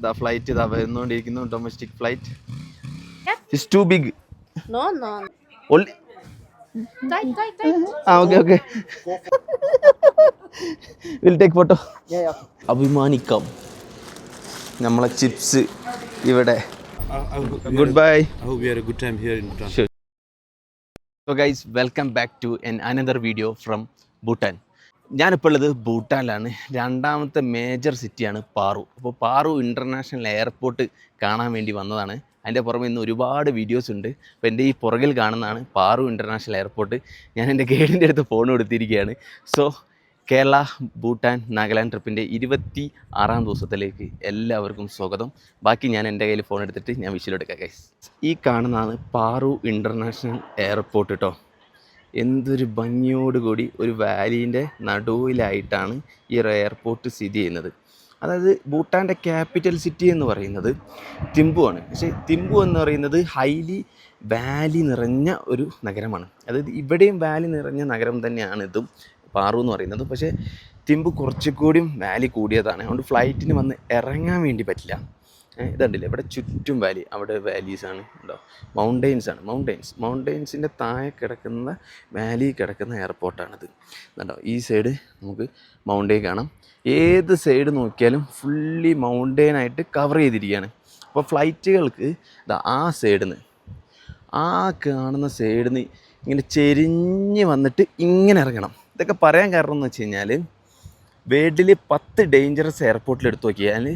the flight ഇതാ വരുന്നോണ്ടിരിക്കുന്നു. Domestic flight. It's too big. No. Only. Tight. Okay. We'll take photo. Yeah. അഭിമാനിക്കാം. നമ്മളെ chips ഇവിടെ. Good bye. I hope we had a good time here in Bhutan. Sure. So guys, welcome back to another video from Bhutan. ഞാനിപ്പോൾ ഉള്ളത് ഭൂട്ടാനിലാണ്. രണ്ടാമത്തെ major സിറ്റിയാണ് പാറു. അപ്പോൾ Paru international airport കാണാൻ വേണ്ടി വന്നതാണ്. അതിൻ്റെ പുറമെ ഇന്ന് ഒരുപാട് വീഡിയോസ് ഉണ്ട്. അപ്പോൾ എൻ്റെ ഈ പുറകിൽ കാണുന്നതാണ് പാറു ഇൻ്റർനാഷണൽ എയർപോർട്ട്. ഞാൻ എൻ്റെ ഗൈഡിൻ്റെ അടുത്ത് ഫോൺ കൊടുത്തിരിക്കുകയാണ്. സോ കേരള ഭൂട്ടാൻ നാഗാലാൻഡ് ട്രിപ്പിൻ്റെ 26-ാം ദിവസത്തിലേക്ക് എല്ലാവർക്കും സ്വാഗതം. ബാക്കി ഞാൻ എൻ്റെ കയ്യിൽ ഫോൺ എടുത്തിട്ട് ഞാൻ വിഷ്വലെടുക്കാം ഗൈസ്. ഈ കാണുന്നതാണ് പാറു ഇൻ്റർനാഷണൽ എയർപോർട്ട് കേട്ടോ. എന്തൊരു ഭംഗിയോടുകൂടി ഒരു വാലീൻ്റെ നടുവിലായിട്ടാണ് ഈ ഒരു എയർപോർട്ട് സ്ഥിതി ചെയ്യുന്നത്. അതായത് ഭൂട്ടാൻ്റെ ക്യാപിറ്റൽ സിറ്റി എന്ന് പറയുന്നത് തിമ്പു ആണ്. പക്ഷേ തിമ്പു എന്ന് പറയുന്നത് ഹൈലി വാലി നിറഞ്ഞ ഒരു നഗരമാണ്. അതായത് ഇവിടെയും വാലി നിറഞ്ഞ നഗരം തന്നെയാണ് ഇതും പാറു എന്ന് പറയുന്നത്. പക്ഷേ തിമ്പു കുറച്ചുകൂടിയും വാലി കൂടിയതാണ്. അതുകൊണ്ട് ഫ്ലൈറ്റിന് വന്ന് ഇറങ്ങാൻ വേണ്ടി പറ്റില്ല. ഇതുണ്ടല്ലേ ഇവിടെ ചുറ്റും വാലി, അവിടെ വാലീസാണ് ഉണ്ടോ, മൗണ്ടെയ്ൻസാണ്. മൗണ്ടെയ്ൻസിൻ്റെ താഴെ കിടക്കുന്ന വാലി കിടക്കുന്ന എയർപോർട്ടാണിത്. ഇതുണ്ടോ ഈ സൈഡ് നമുക്ക് മൗണ്ടെയ്ൻ കാണാം. ഏത് സൈഡ് നോക്കിയാലും ഫുള്ളി മൗണ്ടെയ്നായിട്ട് കവർ ചെയ്തിരിക്കുകയാണ്. അപ്പോൾ ഫ്ലൈറ്റുകൾക്ക് ആ സൈഡിൽ നിന്ന് ആ കാണുന്ന സൈഡിൽ നിന്ന് ഇങ്ങനെ ചെരിഞ്ഞ് വന്നിട്ട് ഇങ്ങനെ ഇറങ്ങണം. ഇതൊക്കെ പറയാൻ കാരണം എന്ന് വെച്ച് കഴിഞ്ഞാൽ വേൾഡിൽ 10 ഡേഞ്ചറസ് എയർപോർട്ടിൽ എടുത്തു നോക്കിയാൽ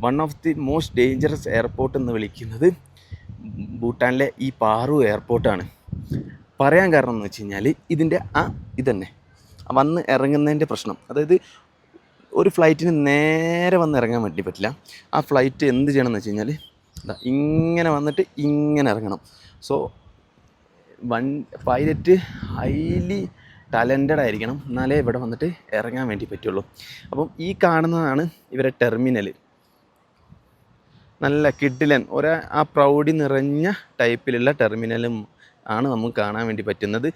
one of the most dangerous airport എന്ന് വിളിക്കുന്നത് ഭൂട്ടാനിലെ ഈ പാറു എയർപോർട്ടാണ്. പറയാൻ കാരണം എന്ന് വെച്ച് കഴിഞ്ഞാൽ ഇതിൻ്റെ ഇതന്നെ വന്ന് ഇറങ്ങുന്നതിൻ്റെ പ്രശ്നം. അതായത് ഒരു ഫ്ലൈറ്റിന് നേരെ വന്ന് ഇറങ്ങാൻ വേണ്ടി പറ്റില്ല. ആ ഫ്ലൈറ്റ് എന്ത് ചെയ്യണം എന്ന് വെച്ച് കഴിഞ്ഞാൽ ഇങ്ങനെ വന്നിട്ട് ഇങ്ങനെ ഇറങ്ങണം. സോ പൈലറ്റ് ഹൈലി ടാലൻറ്റഡ് ആയിരിക്കണം, എന്നാലേ ഇവിടെ വന്നിട്ട് ഇറങ്ങാൻ വേണ്ടി പറ്റുള്ളൂ. അപ്പം ഈ കാണുന്നതാണ് ഇവരെ ടെർമിനൽ. നല്ല കിഡിലൻ ആ പ്രൗഢി നിറഞ്ഞ ടൈപ്പിലുള്ള ടെർമിനലും ആണ് നമുക്ക് കാണാൻ വേണ്ടി പറ്റുന്നത്.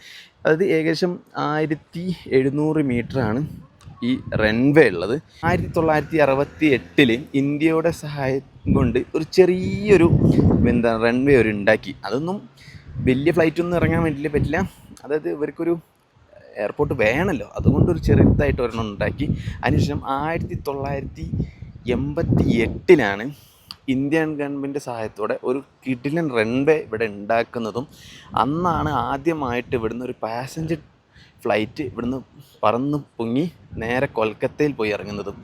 അതായത് ഏകദേശം 1700 മീറ്ററാണ് ഈ റൺവേ ഉള്ളത്. 1968 ഇന്ത്യയുടെ സഹായം കൊണ്ട് ഒരു ചെറിയൊരു റൺവേ ഒരു ഉണ്ടാക്കി. അതൊന്നും വലിയ ഫ്ലൈറ്റൊന്നും ഇറങ്ങാൻ വേണ്ടി പറ്റില്ല. അതായത് ഇവർക്കൊരു എയർപോർട്ട് വേണമല്ലോ, അതുകൊണ്ടൊരു ചെറുതായിട്ട് ഒരെണ്ണം ഉണ്ടാക്കി. അതിനുശേഷം 1988 ഇന്ത്യൻ ഗവൺമെൻറ് സഹായത്തോടെ ഒരു കിഡിലൻ റൺവേ ഇവിടെ ഉണ്ടാക്കുന്നതും അന്നാണ് ആദ്യമായിട്ട് ഇവിടുന്ന് ഒരു പാസഞ്ചർ ഫ്ലൈറ്റ് ഇവിടുന്ന് പറന്ന് പൊങ്ങി നേരെ കൊൽക്കത്തയിൽ പോയി ഇറങ്ങുന്നതും.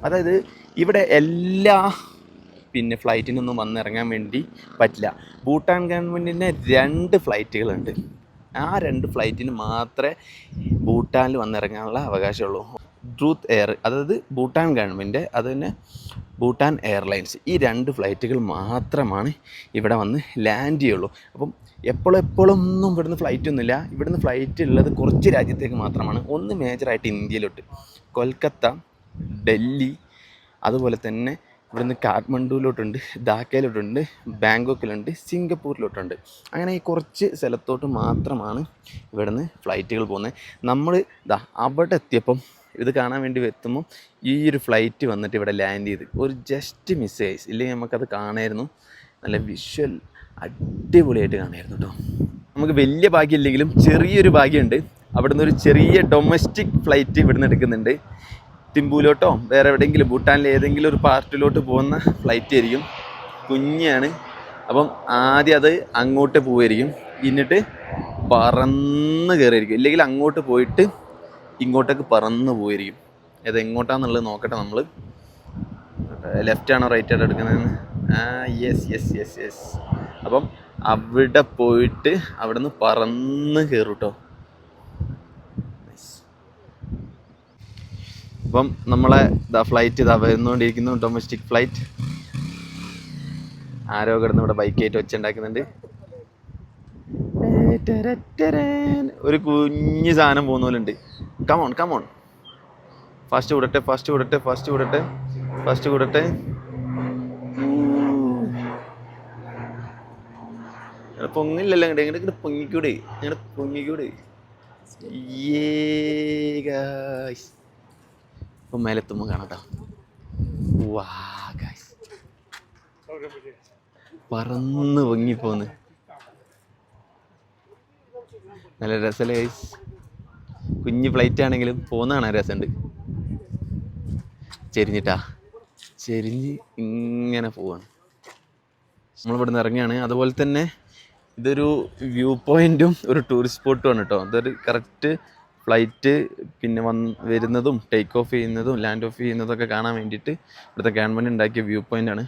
അതായത് ഇവിടെ എല്ലാ ഫ്ലൈറ്റിനൊന്നും വന്നിറങ്ങാൻ വേണ്ടി പറ്റില്ല. ഭൂട്ടാൻ ഗവൺമെൻറ്റിന് 2 ഫ്ലൈറ്റുകളുണ്ട്. ആ 2 ഫ്ലൈറ്റിന് മാത്രമേ ഭൂട്ടാനിൽ വന്നിറങ്ങാനുള്ള അവകാശമുള്ളൂ. ട്രൂത്ത് എയർ, അതായത് ഭൂട്ടാൻ ഗവൺമെൻറ്, അത് തന്നെ ഭൂട്ടാൻ എയർലൈൻസ്, ഈ 2 ഫ്ലൈറ്റുകൾ മാത്രമാണ് ഇവിടെ വന്ന് ലാൻഡ് ചെയ്യുള്ളൂ. അപ്പം എപ്പോഴൊന്നും ഇവിടുന്ന് ഫ്ലൈറ്റൊന്നുമില്ല. ഇവിടുന്ന് ഫ്ലൈറ്റ് ഉള്ളത് കുറച്ച് രാജ്യത്തേക്ക് മാത്രമാണ്. ഒന്ന് മേജറായിട്ട് ഇന്ത്യയിലോട്ട്, കൊൽക്കത്ത, ഡൽഹി, അതുപോലെ തന്നെ ഇവിടുന്ന് കാഠ്മണ്ഡുവിലോട്ടുണ്ട്, ധാക്കയിലോട്ടുണ്ട്, ബാങ്കോക്കിലുണ്ട്, സിംഗപ്പൂരിലോട്ടുണ്ട്. അങ്ങനെ ഈ കുറച്ച് സ്ഥലത്തോട്ട് മാത്രമാണ് ഇവിടുന്ന് ഫ്ലൈറ്റുകൾ പോകുന്നത്. നമ്മൾ അവിടെ എത്തിയപ്പം ഇത് കാണാൻ വേണ്ടി എത്തുമ്പം ഈ ഒരു ഫ്ലൈറ്റ് വന്നിട്ട് ഇവിടെ ലാൻഡ് ചെയ്ത് ഒരു ജസ്റ്റ് മിസ് ആയി. ഇല്ലെങ്കിൽ നമുക്കത് കാണായിരുന്നു. നല്ല വിഷ്വൽ അടിപൊളിയായിട്ട് കാണായിരുന്നു കേട്ടോ. നമുക്ക് വലിയ ഭാഗ്യമില്ലെങ്കിലും ചെറിയൊരു ഭാഗ്യമുണ്ട്. അവിടുന്ന് ഒരു ചെറിയ ഡൊമസ്റ്റിക് ഫ്ലൈറ്റ് ഇവിടുന്ന് എടുക്കുന്നുണ്ട്. തിമ്പുവിലോട്ടോ വേറെ എവിടെയെങ്കിലും ഭൂട്ടാനിലെ ഏതെങ്കിലും ഒരു പാർട്ടിലോട്ട് പോകുന്ന ഫ്ലൈറ്റ് ആയിരിക്കും. കുഞ്ഞാണ്. അപ്പം ആദ്യം അത് അങ്ങോട്ട് പോവുമായിരിക്കും, എന്നിട്ട് പറന്ന് കയറിയിരിക്കും. ഇല്ലെങ്കിൽ അങ്ങോട്ട് പോയിട്ട് ഇങ്ങോട്ടേക്ക് പറന്ന് പോയിരിക്കും. അത് എങ്ങോട്ടാന്നുള്ളത് നോക്കട്ടെ നമ്മൾ. ലെഫ്റ്റാണോ റൈറ്റാണോ എടുക്കുന്നതെന്ന്. യെസ്. അപ്പം അവിടെ പോയിട്ട് അവിടെ നിന്ന് പറന്ന് കയറും കേട്ടോ. അപ്പം നമ്മളെ ഫ്ലൈറ്റ് വരുന്നുകൊണ്ടിരിക്കുന്നു. Domestic flight. ആരോ കിടന്ന് ഇവിടെ ബൈക്കായിട്ട് വെച്ചുണ്ടാക്കുന്നുണ്ട്. ഒരു കുഞ്ഞു സാധനം പോകുന്ന പോലെ ഉണ്ട്. Come on fast കൂടട്ടെ. പൊങ്ങില്ലല്ലോ ഇങ്ങോട്ട് പൊങ്ങിക്കൂടെ. ഇപ്പം മേലെത്തുമ്പോൾ കാണാം കേട്ടോ. വാ ഗൈസ്, പറന്ന് പൊങ്ങിപ്പോന്ന്. നല്ല രസമല്ലേ ഗൈസ്? കുഞ്ഞ് ഫ്ലൈറ്റ് ആണെങ്കിലും പോകുന്നതാണ് രസമുണ്ട്. ചെരിഞ്ഞ് ഇങ്ങനെ പോവാണ്. നമ്മളിവിടുന്ന് ഇറങ്ങിയാണ്. അതുപോലെ തന്നെ ഇതൊരു വ്യൂ പോയിന്റും ഒരു ടൂറിസ്റ്റ് സ്പോട്ടുമാണ് കേട്ടോ. അതൊരു കറക്റ്റ് ഫ്ലൈറ്റ് പിന്നെ വരുന്നതും ടേക്ക് ഓഫ് ചെയ്യുന്നതും ലാൻഡ് ഓഫ് ചെയ്യുന്നതൊക്കെ കാണാൻ വേണ്ടിയിട്ട് ഇവിടുത്തെ ഗവൺമെൻറ് ഉണ്ടാക്കിയ വ്യൂ പോയിൻ്റാണ്.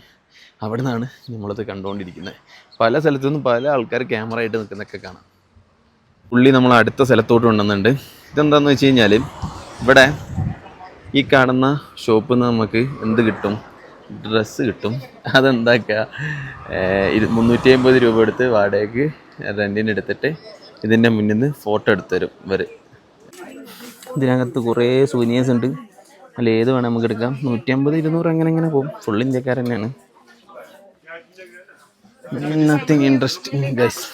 അവിടെ നിന്നാണ് നമ്മളത് കണ്ടുകൊണ്ടിരിക്കുന്നത്. പല സ്ഥലത്തുനിന്നും പല ആൾക്കാർ ക്യാമറ ആയിട്ട് നിൽക്കുന്നതൊക്കെ കാണാം. പുള്ളി നമ്മൾ അടുത്ത സ്ഥലത്തോട്ട് കൊണ്ടുവന്നുണ്ട്. ഇതെന്താണെന്ന് വെച്ച് കഴിഞ്ഞാൽ ഇവിടെ ഈ കാണുന്ന ഷോപ്പിൽ നിന്ന് നമുക്ക് എന്ത് കിട്ടും? ഡ്രസ്സ് കിട്ടും. അതെന്താക്കുക, 350 രൂപ എടുത്ത് വാടകയ്ക്ക് റെൻറ്റിന് എടുത്തിട്ട് ഇതിൻ്റെ മുന്നിൽ നിന്ന് ഫോട്ടോ എടുത്ത് തരും ഇവർ. ഇതിനകത്ത് കുറേ സൂനിയേഴ്സ് ഉണ്ട്. അല്ല ഏത് വേണം നമുക്ക് എടുക്കാം. 150, 200 അങ്ങനെ പോകും. ഫുൾ ഇന്ത്യക്കാർ തന്നെയാണ്. Nothing interesting guys.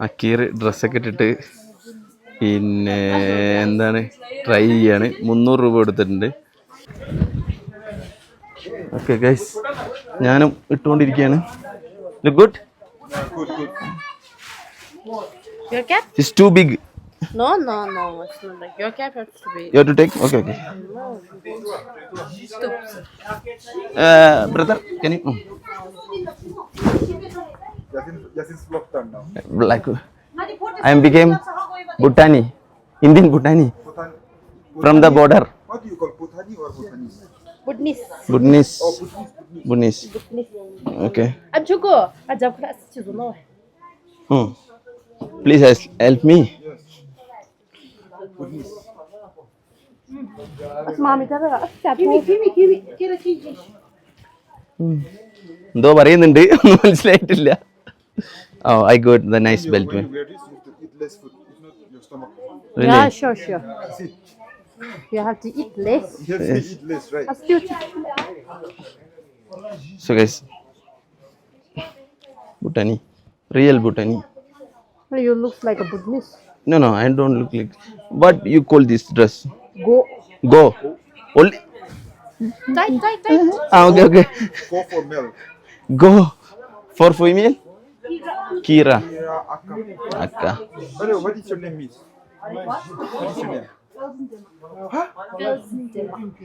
അക്കീർ ഡ്രസ്സൊക്കെ ഇട്ടിട്ട് പിന്നെ എന്താണ് ട്രൈ ചെയ്യാണ്. 300 രൂപ എടുത്തിട്ടുണ്ട്. ഓക്കെ ഗൈസ്, ഞാനും ഇട്ടുകൊണ്ടിരിക്കുകയാണ്. Look good. Your cap? It's too big. No. It's not like your cap has to be. You have to take? Okay. Stoops. Brother, can you? Yasin's vlog turn now. Like, I am became Bhutani, Indian Bhutani from the border. What do you call Bhuthani or Bhutanese? Budnis. Budnis. Oh, Bhutanese. Budnis. Okay. I'm Chuko. Ajab kena sesuatu no. Please help me. Bhutanese. Mami tara. Kimi. Kira chiji. എന്തോ പറയുന്നുണ്ട്, ഒന്നും മനസ്സിലായിട്ടില്ല. Oh, I got the nice belt. When you wear this, you have to eat less food. If not, your stomach. Really? Yeah, sure. See, You have to eat less. you have to eat less, right? Still. So guys, Bhutani, real Bhutani. You look like a Budnis. No, I don't look like. What you call this dress? Go. Only. Tight. Okay. Go for male. Go for female. Kira. Kira Akka. Akka. By the way, what is your name, miss? What is your name?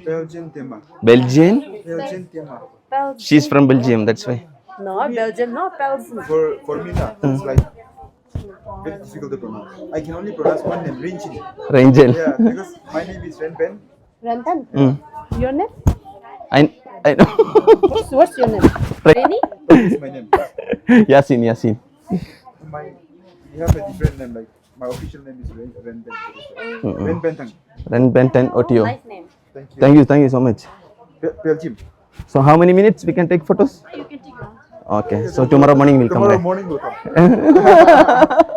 Belgian Tema. Belgian. Belgian Tema. She's from Belgium. That's why. No, Belgium, no, Belgium. For me, it's like very difficult to pronounce. I can only pronounce one name, Rinchen. Rangel. Yeah, because my name is Renben. Rantan. Your name? I know. What's your name? Reni? That's my name. Yasin. We have a different name, like my official name is Renben. Renbentang. Renbenten Otio. Nice name. Thank you so much. Belgium. So how many minutes we can take photos? You can take one. Okay. So tomorrow morning we'll come Tomorrow back. morning will come. Belgium.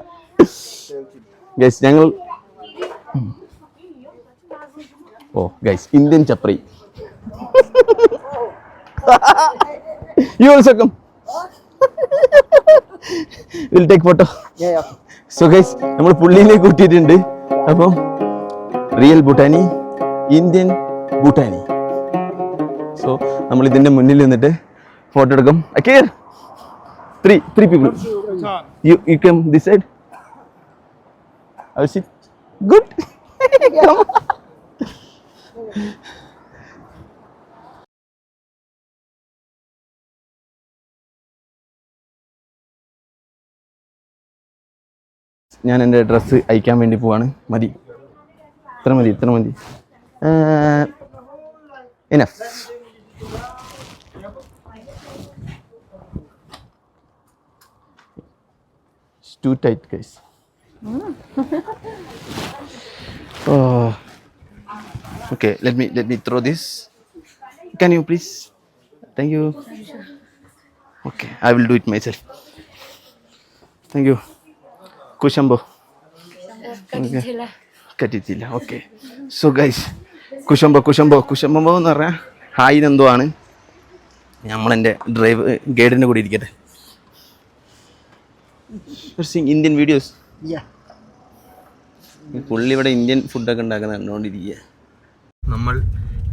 Guys, ഞങ്ങൾ guys Indian ചപ്രി. You also come. We'll take photo. Yeah. So guys, നമ്മൾ പുള്ളിനെ കൂട്ടിയിട്ടുണ്ട്. അപ്പം real Bhutani, Indian Bhutani. So നമ്മൾ ഇതിന്റെ മുന്നിൽ നിന്നിട്ട് ഫോട്ടോ എടുക്കും. അക്കീർ, three people. You come this side. I will sit. Good. Come. ഞാൻ എൻ്റെ ഡ്രസ്സ് അയക്കാൻ വേണ്ടി പോവാണ്. മതി, ഇത്ര മതി. Enough. It's too tight, guys. Oh. Okay, let me throw this. Can you please? Thank you. Okay, I will do it myself. Thank you. Kushambo. കറ്റിച്ചില്ല. Okay. So guys, കുശംബോ എന്ന് പറഞ്ഞാൽ ഹായിനെന്തോ ആണ്. നമ്മളെൻ്റെ ഗൈഡിൻ്റെ കൂടെ ഇരിക്കട്ടെ. Indian videos. പുള്ളി ഇവിടെ ഇന്ത്യൻ ഫുഡൊക്കെ ഉണ്ടാക്കുന്ന കണ്ടുകൊണ്ടിരിക്കുക. നമ്മൾ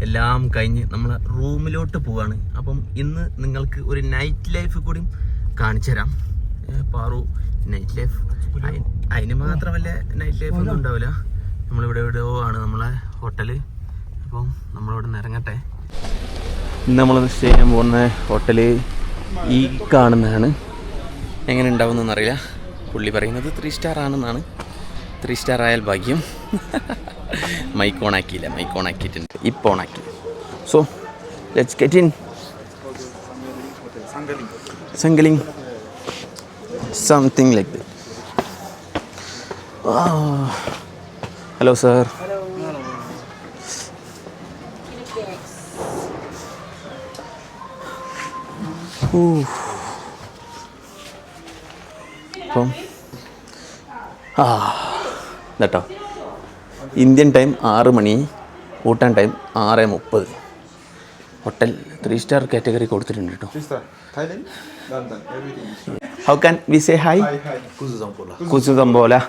എല്ലാം കഴിഞ്ഞ് നമ്മൾ റൂമിലോട്ട് പോവാണ്. അപ്പം ഇന്ന് നിങ്ങൾക്ക് ഒരു നൈറ്റ് ലൈഫ് കൂടി കാണിച്ചു തരാം. പാറു നൈറ്റ് ലൈഫ്, അതിന് മാത്രം വല്ല നൈറ്റ് ലൈഫ് ഒന്നും ഉണ്ടാവില്ല. നമ്മളിവിടെ എവിടെയോ ആണ് നമ്മളെ ഹോട്ടല്. അപ്പം നമ്മളിവിടെ നിന്ന് ഇറങ്ങട്ടെ. ഇന്ന് നമ്മൾ സ്റ്റേ ചെയ്യാൻ പോകുന്ന ഹോട്ടല് ഈ കാണുന്നതാണ്. എങ്ങനെ ഉണ്ടാവുമെന്നൊന്നും അറിയില്ല. പുള്ളി പറയുന്നത് 3 സ്റ്റാർ ആണെന്നാണ്. 3 സ്റ്റാർ ആയാൽ ഭാഗ്യം. മൈക്ക് ഓൺ ആക്കിയില്ല, മൈക്ക് ഓൺ ആക്കിയിട്ടുണ്ട്, ഇപ്പോൾ ഓൺ ആക്കി. So let's get in. Sangaling, something like that. Hello sir. അപ്പം കേട്ടോ, ഇന്ത്യൻ ടൈം 6 മണി, Bhutan time 6:30. Hotel 3 star category കൊടുത്തിട്ടുണ്ട് കേട്ടോ. 3 star. Thailand, London, everything. How can we say hi? Hi. Kuzu Zampola. Kuzu Zambola.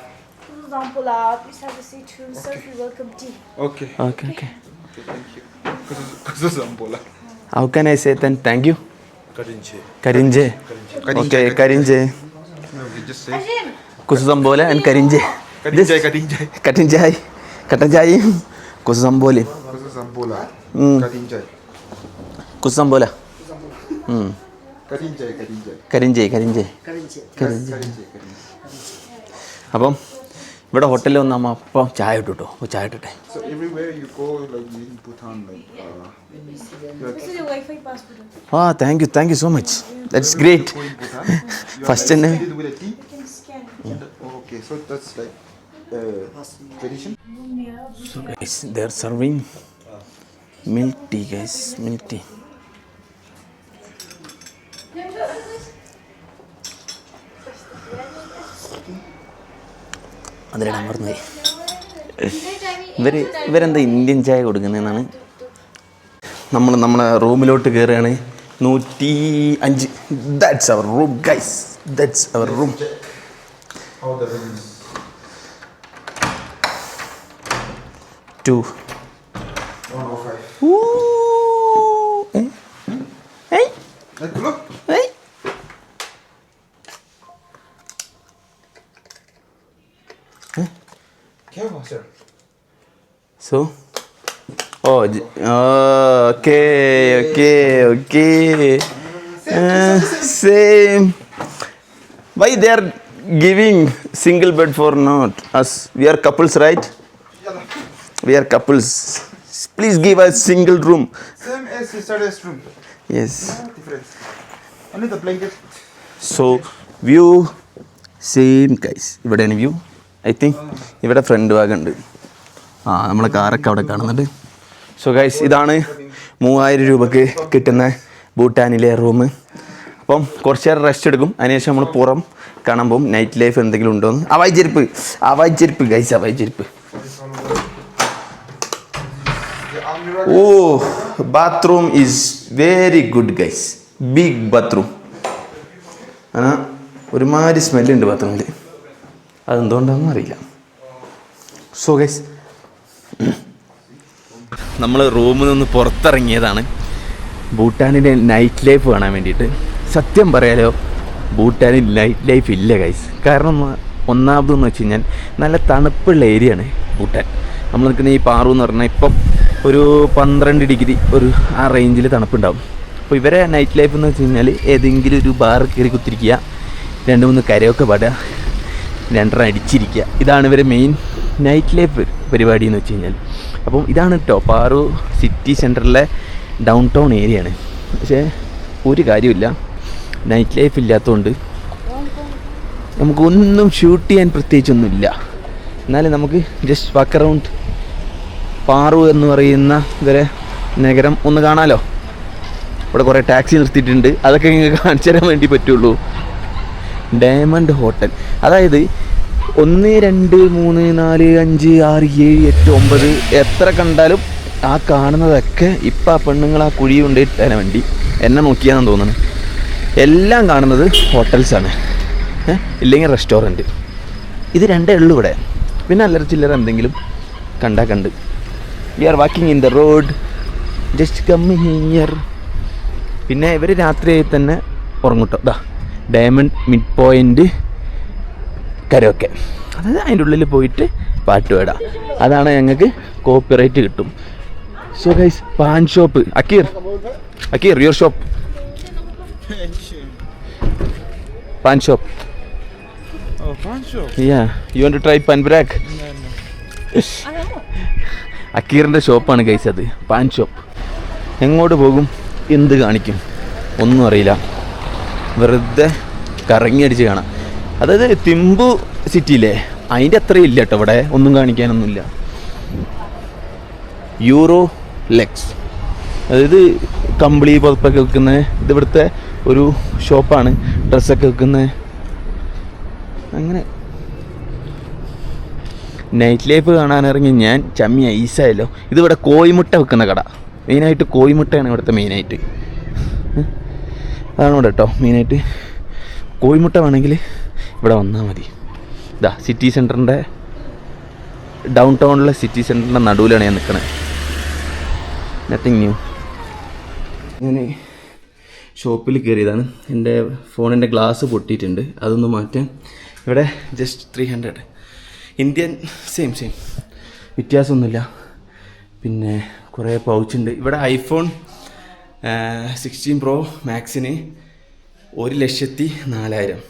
Zampola, please have a seat room service. Welcome tea. Okay. Okay. Okay, thank you. Kuzu Zampola. How can I say then thank you? Karinche. Karinje. Okay, Karinje. No, we just say Kuzu Zambola and Karinje. Karinjai, Karinjai. Katinjai. Katanjai. Kuzu Zamboli. Kuzu Zampola. Karinjai. Kuzu Zambola. Karinjai, Karinjai. Karinje. Karinjai, Karinjai. അപ്പം ഇവിടെ ഹോട്ടലിൽ വന്ന് നമ്മൾ അപ്പം ചായ ഇട്ടു കേട്ടോ. അപ്പോൾ ചായ ഇട്ടെ. So everywhere you go, like in Bhutan, like This is your Wi-Fi passport. Thank you so much. That's great. go in Bhutan, you First are like and- seated with a tea. You can scan. Okay, so that's like tradition. So guys, they are serving milk tea guys, milk tea. അതിലിടാൻ മറന്നുപോയി. ഇവരെന്താ Indian ചായ കൊടുക്കുന്നതെന്നാണ്. നമ്മളെ റൂമിലോട്ട് കയറുകയാണ്. 105. That's our room guys, that's our room. How the room is. 2. 105. Hey. Like, look. Hey. Careful, sir. So, okay. Same. Why they are giving single bed for not us? We are couples, right? We are couples. Please give us single room. Same as yesterday's room. Yes. No difference. Only the blanket. So, view same guys. ഇവിടെയാണ് view. I think ഇവിടെ front ഭാഗം ഉണ്ട്. നമ്മളെ കാറൊക്കെ അവിടെ കാണുന്നുണ്ട്. So guys, ഇതാണ് 3000 രൂപക്ക് കിട്ടുന്ന ഭൂട്ടാനിലെ റൂം. അപ്പം കുറച്ച് നേരം റെസ്റ്റ് എടുക്കും. അതിനുശേഷം നമ്മൾ പുറം കാണാൻ പോകും. നൈറ്റ് ലൈഫ് എന്തെങ്കിലും ഉണ്ടോയെന്ന്. അവായ് ചെരുപ്പ് ഗൈസ്, അവായ് ചെരുപ്പ്. Oh, bathroom is very good guys. Big bathroom. ഒരുമാതിരി സ്മെല്ലുണ്ട് ബാത്റൂമിൽ. അതെന്തുകൊണ്ടാണെന്ന് അറിയില്ല. സോ ഗൈസ്, നമ്മൾ റൂമിൽ നിന്ന് പുറത്തിറങ്ങിയതാണ് ഭൂട്ടാനിലെ നൈറ്റ് ലൈഫ് കാണാൻ വേണ്ടിയിട്ട്. സത്യം പറയാലോ, ഭൂട്ടാനിൽ നൈറ്റ് ലൈഫ് ഇല്ല ഗൈസ്. കാരണം ഒന്നാമതെന്ന് വെച്ച് കഴിഞ്ഞാൽ നല്ല തണുപ്പുള്ള ഏരിയയാണ് ഭൂട്ടാൻ. നമ്മൾ നിൽക്കുന്ന ഈ പാറു എന്ന് പറഞ്ഞാൽ ഇപ്പം ഒരു 12 ഡിഗ്രി ഒരു ആ റേഞ്ചിൽ തണുപ്പുണ്ടാവും. അപ്പോൾ ഇവരെ നൈറ്റ് ലൈഫ് എന്ന് വെച്ച് കഴിഞ്ഞാൽ ഏതെങ്കിലും ഒരു ബാർ കയറി കുത്തിരിക്കുക, 2-3 കരയൊക്കെ പാടുക, 2 അടിച്ചിരിക്കുക. ഇതാണ് ഇവരെ മെയിൻ നൈറ്റ് ലൈഫ് പരിപാടി എന്ന് വെച്ച് കഴിഞ്ഞാൽ. അപ്പം ഇതാണ് കേട്ടോ പാറു സിറ്റി സെൻറ്ററിലെ ഡൗൺ ടൗൺ ഏരിയയാണ്. പക്ഷേ ഒരു കാര്യമില്ല, നൈറ്റ് ലൈഫ് ഇല്ലാത്തതുകൊണ്ട് നമുക്കൊന്നും ഷൂട്ട് ചെയ്യാൻ പ്രത്യേകിച്ചൊന്നുമില്ല. എന്നാലും നമുക്ക് ജസ്റ്റ് വാക്ക് അറൗണ്ട് പാറു എന്ന് പറയുന്ന ഇവരെ നഗരം ഒന്ന് കാണാമല്ലോ. ഇവിടെ കുറേ ടാക്സി നിർത്തിയിട്ടുണ്ട്, അതൊക്കെ നിങ്ങൾക്ക് കാണിച്ചു തരാൻ വേണ്ടി പറ്റുള്ളൂ. ഡയമണ്ട് ഹോട്ടൽ, അതായത് 1, 2, 3, 4, 5, 6, 7, 8, 9 എത്ര കണ്ടാലും ആ കാണുന്നതൊക്കെ ഇപ്പം ആ പെണ്ണുങ്ങൾ ആ കുഴി കൊണ്ടിട്ടാൻ വേണ്ടി എന്നെ നോക്കിയാണെന്ന് തോന്നുന്നു. എല്ലാം കാണുന്നത് ഹോട്ടൽസാണ്, ഇല്ലെങ്കിൽ റെസ്റ്റോറൻറ്റ്. ഇത് 2 ഉള്ളൂ ഇവിടെ. പിന്നെ അല്ലറ ചില്ലറ എന്തെങ്കിലും കണ്ട് we are walking in the road. Just come here. പിന്നെ ഇവർ രാത്രിയായി തന്നെ ഉറങ്ങുട്ടോ. ഇതാ ഡയമണ്ട് മിഡ് പോയിൻ്റ് കരോക്കെ, അതായത് അതിൻ്റെ ഉള്ളിൽ പോയിട്ട് പാട്ട് പാടാം. അതാണ് ഞങ്ങൾക്ക് കോപ്പിറൈറ്റ് കിട്ടും. So guys, pan shop. അക്കീർ your shop. Pan shop. Oh, pawn shop. Yeah, you want to try pan brak? അക്കീറിൻ്റെ ഷോപ്പാണ് ഗൈസ് അത്, പാൻ ഷോപ്പ്. എങ്ങോട്ട് പോകും, എന്ത് കാണിക്കും, ഒന്നും അറിയില്ല. വെറുതെ കറങ്ങി അടിച്ച് കാണാം. അതായത് തിമ്പു സിറ്റിയില്ലേ, അതിൻ്റെ അത്രയും ഇല്ല കേട്ടോ ഇവിടെ, ഒന്നും കാണിക്കാനൊന്നുമില്ല. യൂറോ ലെക്സ്, അതായത് കമ്പിളി പുതപ്പൊക്കെ വെക്കുന്നത്. ഇത് ഇവിടുത്തെ ഒരു ഷോപ്പാണ്, ഡ്രസ്സൊക്കെ വെക്കുന്നത്. അങ്ങനെ നൈറ്റ് ലൈഫ് കാണാനിറങ്ങി ഞാൻ ചമ്മി ഐസായല്ലോ. ഇതിവിടെ കോഴിമുട്ട വെക്കുന്ന കട, മെയിനായിട്ട് കോഴിമുട്ടയാണ് ഇവിടുത്തെ മെയിനായിട്ട്. അതാണ് ഇവിടെ കേട്ടോ മെയിനായിട്ട്. കോഴിമുട്ട വേണമെങ്കിൽ ഇവിടെ വന്നാൽ മതി. ഇതാ സിറ്റി സെൻറ്ററിൻ്റെ, ഡൗൺ ടൗണിലെ സിറ്റി സെൻറ്ററിൻ്റെ നടുവിലാണ് ഞാൻ നിൽക്കണത്. Nothing new. ഞാൻ ഷോപ്പിൽ കയറിയതാണ്. എൻ്റെ ഫോണിൻ്റെ ഗ്ലാസ് പൊട്ടിയിട്ടുണ്ട്, അതൊന്ന് മാറ്റാൻ. ഇവിടെ ജസ്റ്റ് 300 ഇന്ത്യൻ, സെയിം വ്യത്യാസമൊന്നുമില്ല. പിന്നെ കുറേ പൗച്ചുണ്ട്. ഇവിടെ ഐഫോൺ 16 Pro മാക്സിന് 1,04,000,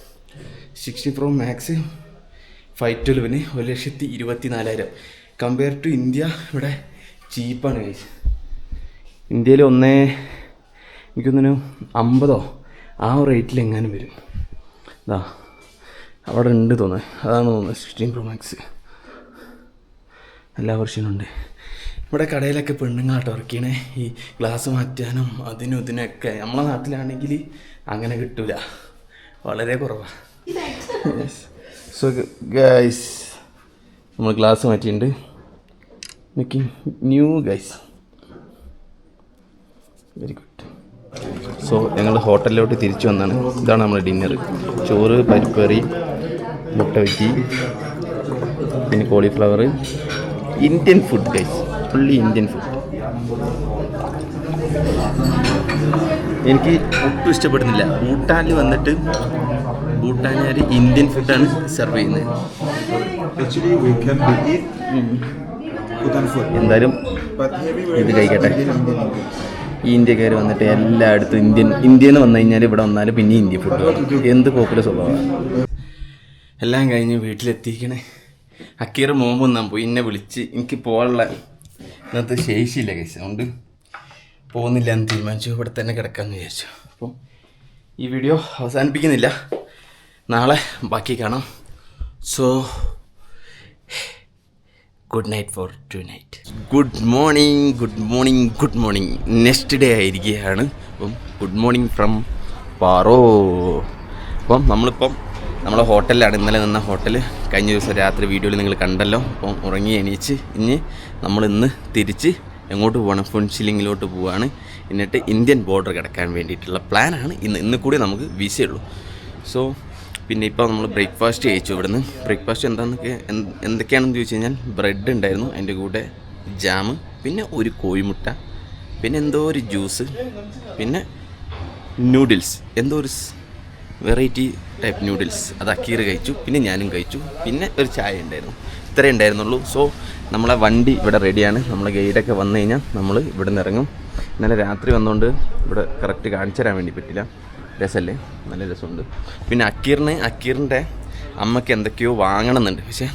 16 Pro മാക്സ് 512-ന് 1,24,000. കമ്പയർ ടു ഇന്ത്യ ഇവിടെ ചീപ്പാണ് ഗൈസ്. ഇന്ത്യയിൽ എനിക്കൊന്നിന് 50 ആ റേറ്റിൽ എങ്ങാനും വരും. ഇതാ അവിടെ ഉണ്ട് തോന്നുന്നത്, അതാണ് തോന്നുന്നത് 16 Pro മാക്സ്. എല്ലാ വെർഷനും ഉണ്ട്. ഇവിടെ കടയിലൊക്കെ പെണ്ണുങ്ങളാട്ടോ ഇറക്കിയണേ ഈ ഗ്ലാസ് മാറ്റാനും അതിനും ഇതിനൊക്കെ. നമ്മളെ നാട്ടിലാണെങ്കിൽ അങ്ങനെ കിട്ടൂല, വളരെ കുറവാണ്. സോ ഗൈസ്, നമ്മൾ ഗ്ലാസ് മാറ്റിയിട്ടുണ്ട്. Making new guys, very good. So ഞങ്ങൾ ഹോട്ടലിലോട്ട് തിരിച്ചു വന്നാണ്. ഇതാണ് നമ്മുടെ ഡിന്നർ. ചോറ്, പരിപ്പ് കറി, മുട്ട വെച്ചി, പിന്നെ cauliflower. Indian food guys, fully Indian food. എനിക്ക് ഒട്ടും ഇഷ്ടപ്പെടുന്നില്ല. ഭൂട്ടാനിൽ വന്നിട്ട് ഭൂട്ടാനുകാർ ഇന്ത്യൻ ഫുഡാണ് സെർവ് ചെയ്യുന്നത്. Actually, we came to eat Bhutan food. എന്തായാലും But here we were ഇത് കഴിക്കട്ടെ. Indian. ഈ ഇന്ത്യക്കാർ വന്നിട്ട് എല്ലായിടത്തും ഇന്ത്യയിൽ നിന്ന് വന്നു കഴിഞ്ഞാൽ ഇവിടെ വന്നാൽ പിന്നെ ഇന്ത്യൻ ഫുഡ്. എന്ത് പോക്കുള്ള സ്വഭാവമാണ്. എല്ലാം കഴിഞ്ഞ് വീട്ടിലെത്തിക്കണേ. അക്കീർ മോമ്പ് ഞാൻ പോയി, എന്നെ വിളിച്ച്. എനിക്ക് പോകാനുള്ള ഇന്നത്തെ ശേഷിയില്ല കേസ്, അതുകൊണ്ട് പോകുന്നില്ല എന്ന് തീരുമാനിച്ചു. ഇവിടെ തന്നെ കിടക്കാമെന്ന് വിചാരിച്ചു. അപ്പം ഈ വീഡിയോ അവസാനിപ്പിക്കുന്നില്ല, നാളെ ബാക്കി കാണാം. So good night for tonight. Good morning. Next day ആയിരിക്കുകയാണ്. അപ്പം ഗുഡ് മോർണിംഗ് ഫ്രം പാറോ. അപ്പം നമ്മളിപ്പം നമ്മളെ ഹോട്ടലിലാണ്, ഇന്നലെ നിന്ന ഹോട്ടൽ. കഴിഞ്ഞ ദിവസം രാത്രി വീഡിയോയിൽ നിങ്ങൾ കണ്ടല്ലോ. അപ്പം ഉറങ്ങി എണീച്ച് ഇന്ന് നമ്മളിന്ന് തിരിച്ച് എങ്ങോട്ട് പോകണം, ഫുൻഷിലിങ്ങിലോട്ട് പോവുകയാണ്. എന്നിട്ട് ഇന്ത്യൻ ബോർഡർ കിടക്കാൻ വേണ്ടിയിട്ടുള്ള പ്ലാനാണ്. ഇന്ന് കൂടി നമുക്ക് വിസയുള്ളൂ. സോ പിന്നെ ഇപ്പോൾ നമ്മൾ ബ്രേക്ക്ഫാസ്റ്റ് കഴിച്ചു. ഇവിടുന്ന് ബ്രേക്ക്ഫാസ്റ്റ് എന്തൊക്കെയാണെന്ന് ചോദിച്ചു കഴിഞ്ഞാൽ ബ്രെഡ് ഉണ്ടായിരുന്നു, അതിൻ്റെ കൂടെ ജാം, പിന്നെ ഒരു കോഴിമുട്ട, പിന്നെ എന്തോ ഒരു ജ്യൂസ്, പിന്നെ നൂഡിൽസ്, എന്തോ ഒരു വെറൈറ്റി ടൈപ്പ് നൂഡിൽസ്. അത് അക്കീർ കഴിച്ചു, പിന്നെ ഞാനും കഴിച്ചു, പിന്നെ ഒരു ചായ ഉണ്ടായിരുന്നു. ഇത്രയേ ഉണ്ടായിരുന്നുള്ളൂ. സോ നമ്മളെ വണ്ടി ഇവിടെ റെഡിയാണ്. നമ്മളെ ഗൈഡൊക്കെ വന്നു കഴിഞ്ഞാൽ നമ്മൾ ഇവിടെ നിന്ന് ഇറങ്ങും. ഇന്നലെ രാത്രി വന്നുകൊണ്ട് ഇവിടെ കറക്റ്റ് കാണിച്ചു തരാൻ വേണ്ടി പറ്റില്ല. രസമല്ലേ, നല്ല രസമുണ്ട്. പിന്നെ അക്കീറിൻ്റെ അമ്മയ്ക്ക് എന്തൊക്കെയോ വാങ്ങണമെന്നുണ്ട്. പക്ഷേ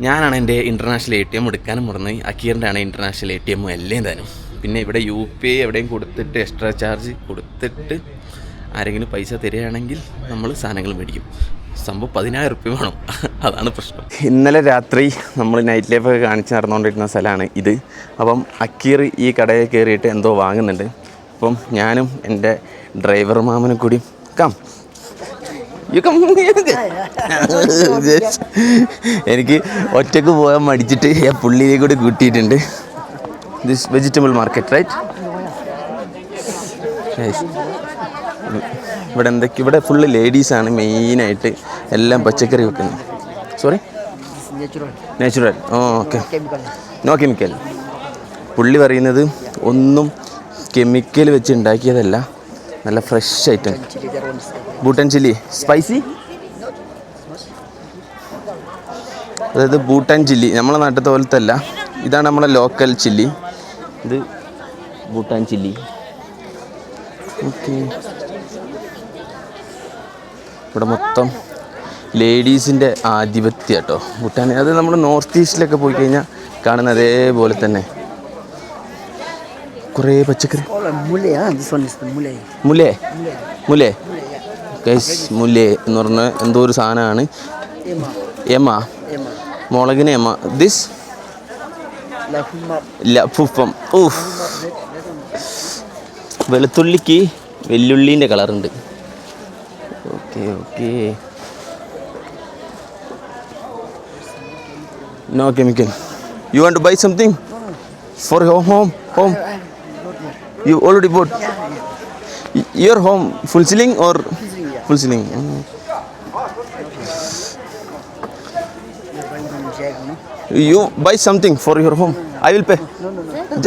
ഞാനാണ് എൻ്റെ ഇൻ്റർനാഷണൽ ATM എടുക്കാനും മറന്നു. അക്കീറിൻ്റെ ആണ് ഇൻ്റർനാഷണൽ ATM എല്ലാം താനും. പിന്നെ ഇവിടെ UPI എവിടെയും കൊടുത്തിട്ട് എക്സ്ട്രാ ചാർജ് കൊടുത്തിട്ട് ആരെങ്കിലും പൈസ തരികയാണെങ്കിൽ നമ്മൾ സാധനങ്ങൾ മേടിക്കും. സംഭവം 10,000 രൂപ വേണം, അതാണ് പ്രശ്നം. ഇന്നലെ രാത്രി നമ്മൾ നൈറ്റ് ലൈഫൊക്കെ കാണിച്ച് നടന്നുകൊണ്ടിരുന്ന സ്ഥലമാണ് ഇത്. അപ്പം അക്കീർ ഈ കടയിൽ കയറിയിട്ട് എന്തോ വാങ്ങുന്നുണ്ട്. അപ്പം ഞാനും എൻ്റെ ഡ്രൈവർ മാമനും കൂടി എനിക്ക് ഒറ്റക്ക് പോകാൻ മടിച്ചിട്ട് ഞാൻ പുള്ളിയെ കൂടി കൂട്ടിയിട്ടുണ്ട്. This vegetable market right. ഇവിടെ ഫുള്ള് ലേഡീസാണ് മെയിനായിട്ട് എല്ലാം പച്ചക്കറി വെക്കുന്നത്. Sorry, natural. Okay, no chemical. പുള്ളി പറയുന്നത് ഒന്നും കെമിക്കൽ വെച്ച് ഉണ്ടാക്കിയതല്ല, നല്ല fresh item. Bhutan chilli spicy, അതായത് ബൂട്ടൻ ചില്ലി നമ്മളെ നാട്ടിലത്തെ പോലത്തെ അല്ല. ഇതാണ് നമ്മളെ ലോക്കൽ ചില്ലി, ഇത് ബൂട്ടാൻ ചില്ലി. ഓക്കെ, ഇവിടെ മൊത്തം ലേഡീസിൻ്റെ ആധിപത്യം കേട്ടോ ഭൂട്ടാൻ. അത് നമ്മൾ നോർത്ത് ഈസ്റ്റിലൊക്കെ പോയി കഴിഞ്ഞാൽ കാണുന്ന അതേപോലെ തന്നെ കുറേ പച്ചക്കറി. മുലേ മുലേ ഗൈസ്, മുലേ എന്ന് പറഞ്ഞ എന്തോ ഒരു സാധനമാണ്. എമ, മുളകിന് എമ. ദിസ് ലഫുഫം. ഊഫ്, വെളുത്തുള്ളിക്ക് വെല്ലുള്ളീൻ്റെ കളറുണ്ട്. Okay okay, no chemical. You want to buy something for your home? You already bought? Your home full ceiling or full ceiling? You buy something for your home. I will pay.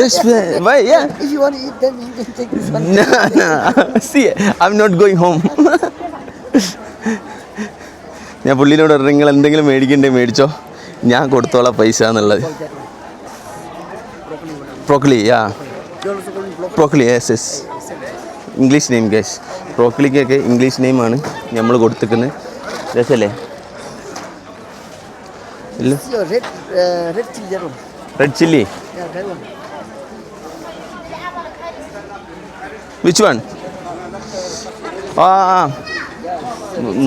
Just buy, yeah. If you want to eat, then you can take this one. No. See, I'm not going home. ഞാൻ പുള്ളിയിലോട് പറഞ്ഞു, നിങ്ങൾ എന്തെങ്കിലും മേടിക്കണ്ടേ മേടിച്ചോ, ഞാൻ കൊടുത്തോളാം പൈസ എന്നുള്ളത്. Broccoli, ya, broccoli, yes yes, English name guys. ബ്രോക്കലിക്കൊക്കെ ഇംഗ്ലീഷ് നെയിമാണ് നമ്മൾ കൊടുത്തിരിക്കുന്നത്. രസമല്ലേ? ഇല്ല, റെഡ് ചില്ലി. Which one? ആ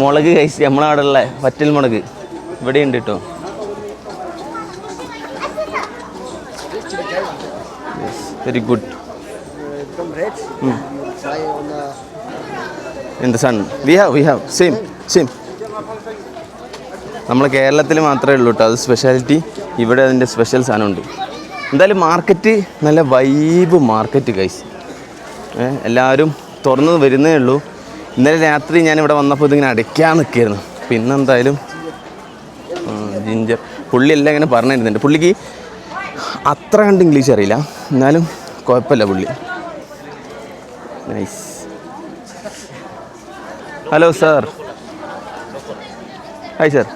മുളക് കഴിച്ച് നമ്മളവിടെ ഉള്ള വറ്റൽ മുളക് ഇവിടെ ഉണ്ട് കേട്ടോ. Very good. In the sun we have same. നമ്മൾ കേരളത്തിൽ മാത്രമേ ഉള്ളൂ കേട്ടോ അത് സ്പെഷ്യാലിറ്റി. ഇവിടെ അതിൻ്റെ സ്പെഷ്യൽ സാധനമുണ്ട്. എന്തായാലും മാർക്കറ്റ് നല്ല വൈബ് മാർക്കറ്റ് ഗൈസ്. എല്ലാവരും തുറന്ന് വരുന്നേ ഉള്ളൂ. ഇന്നലെ രാത്രി ഞാനിവിടെ വന്നപ്പോൾ ഇതിങ്ങനെ അടയ്ക്കാൻ നിൽക്കുകയായിരുന്നു. പിന്നെ എന്തായാലും ജിഞ്ചർ പുള്ളി എല്ലാം ഇങ്ങനെ പറഞ്ഞിരുന്നുണ്ട്. പുള്ളിക്ക് അത്ര കണ്ട് ഇംഗ്ലീഷ് അറിയില്ല, എന്നാലും കുഴപ്പമില്ല പുള്ളി. Nice. Hello sir. Hi sir.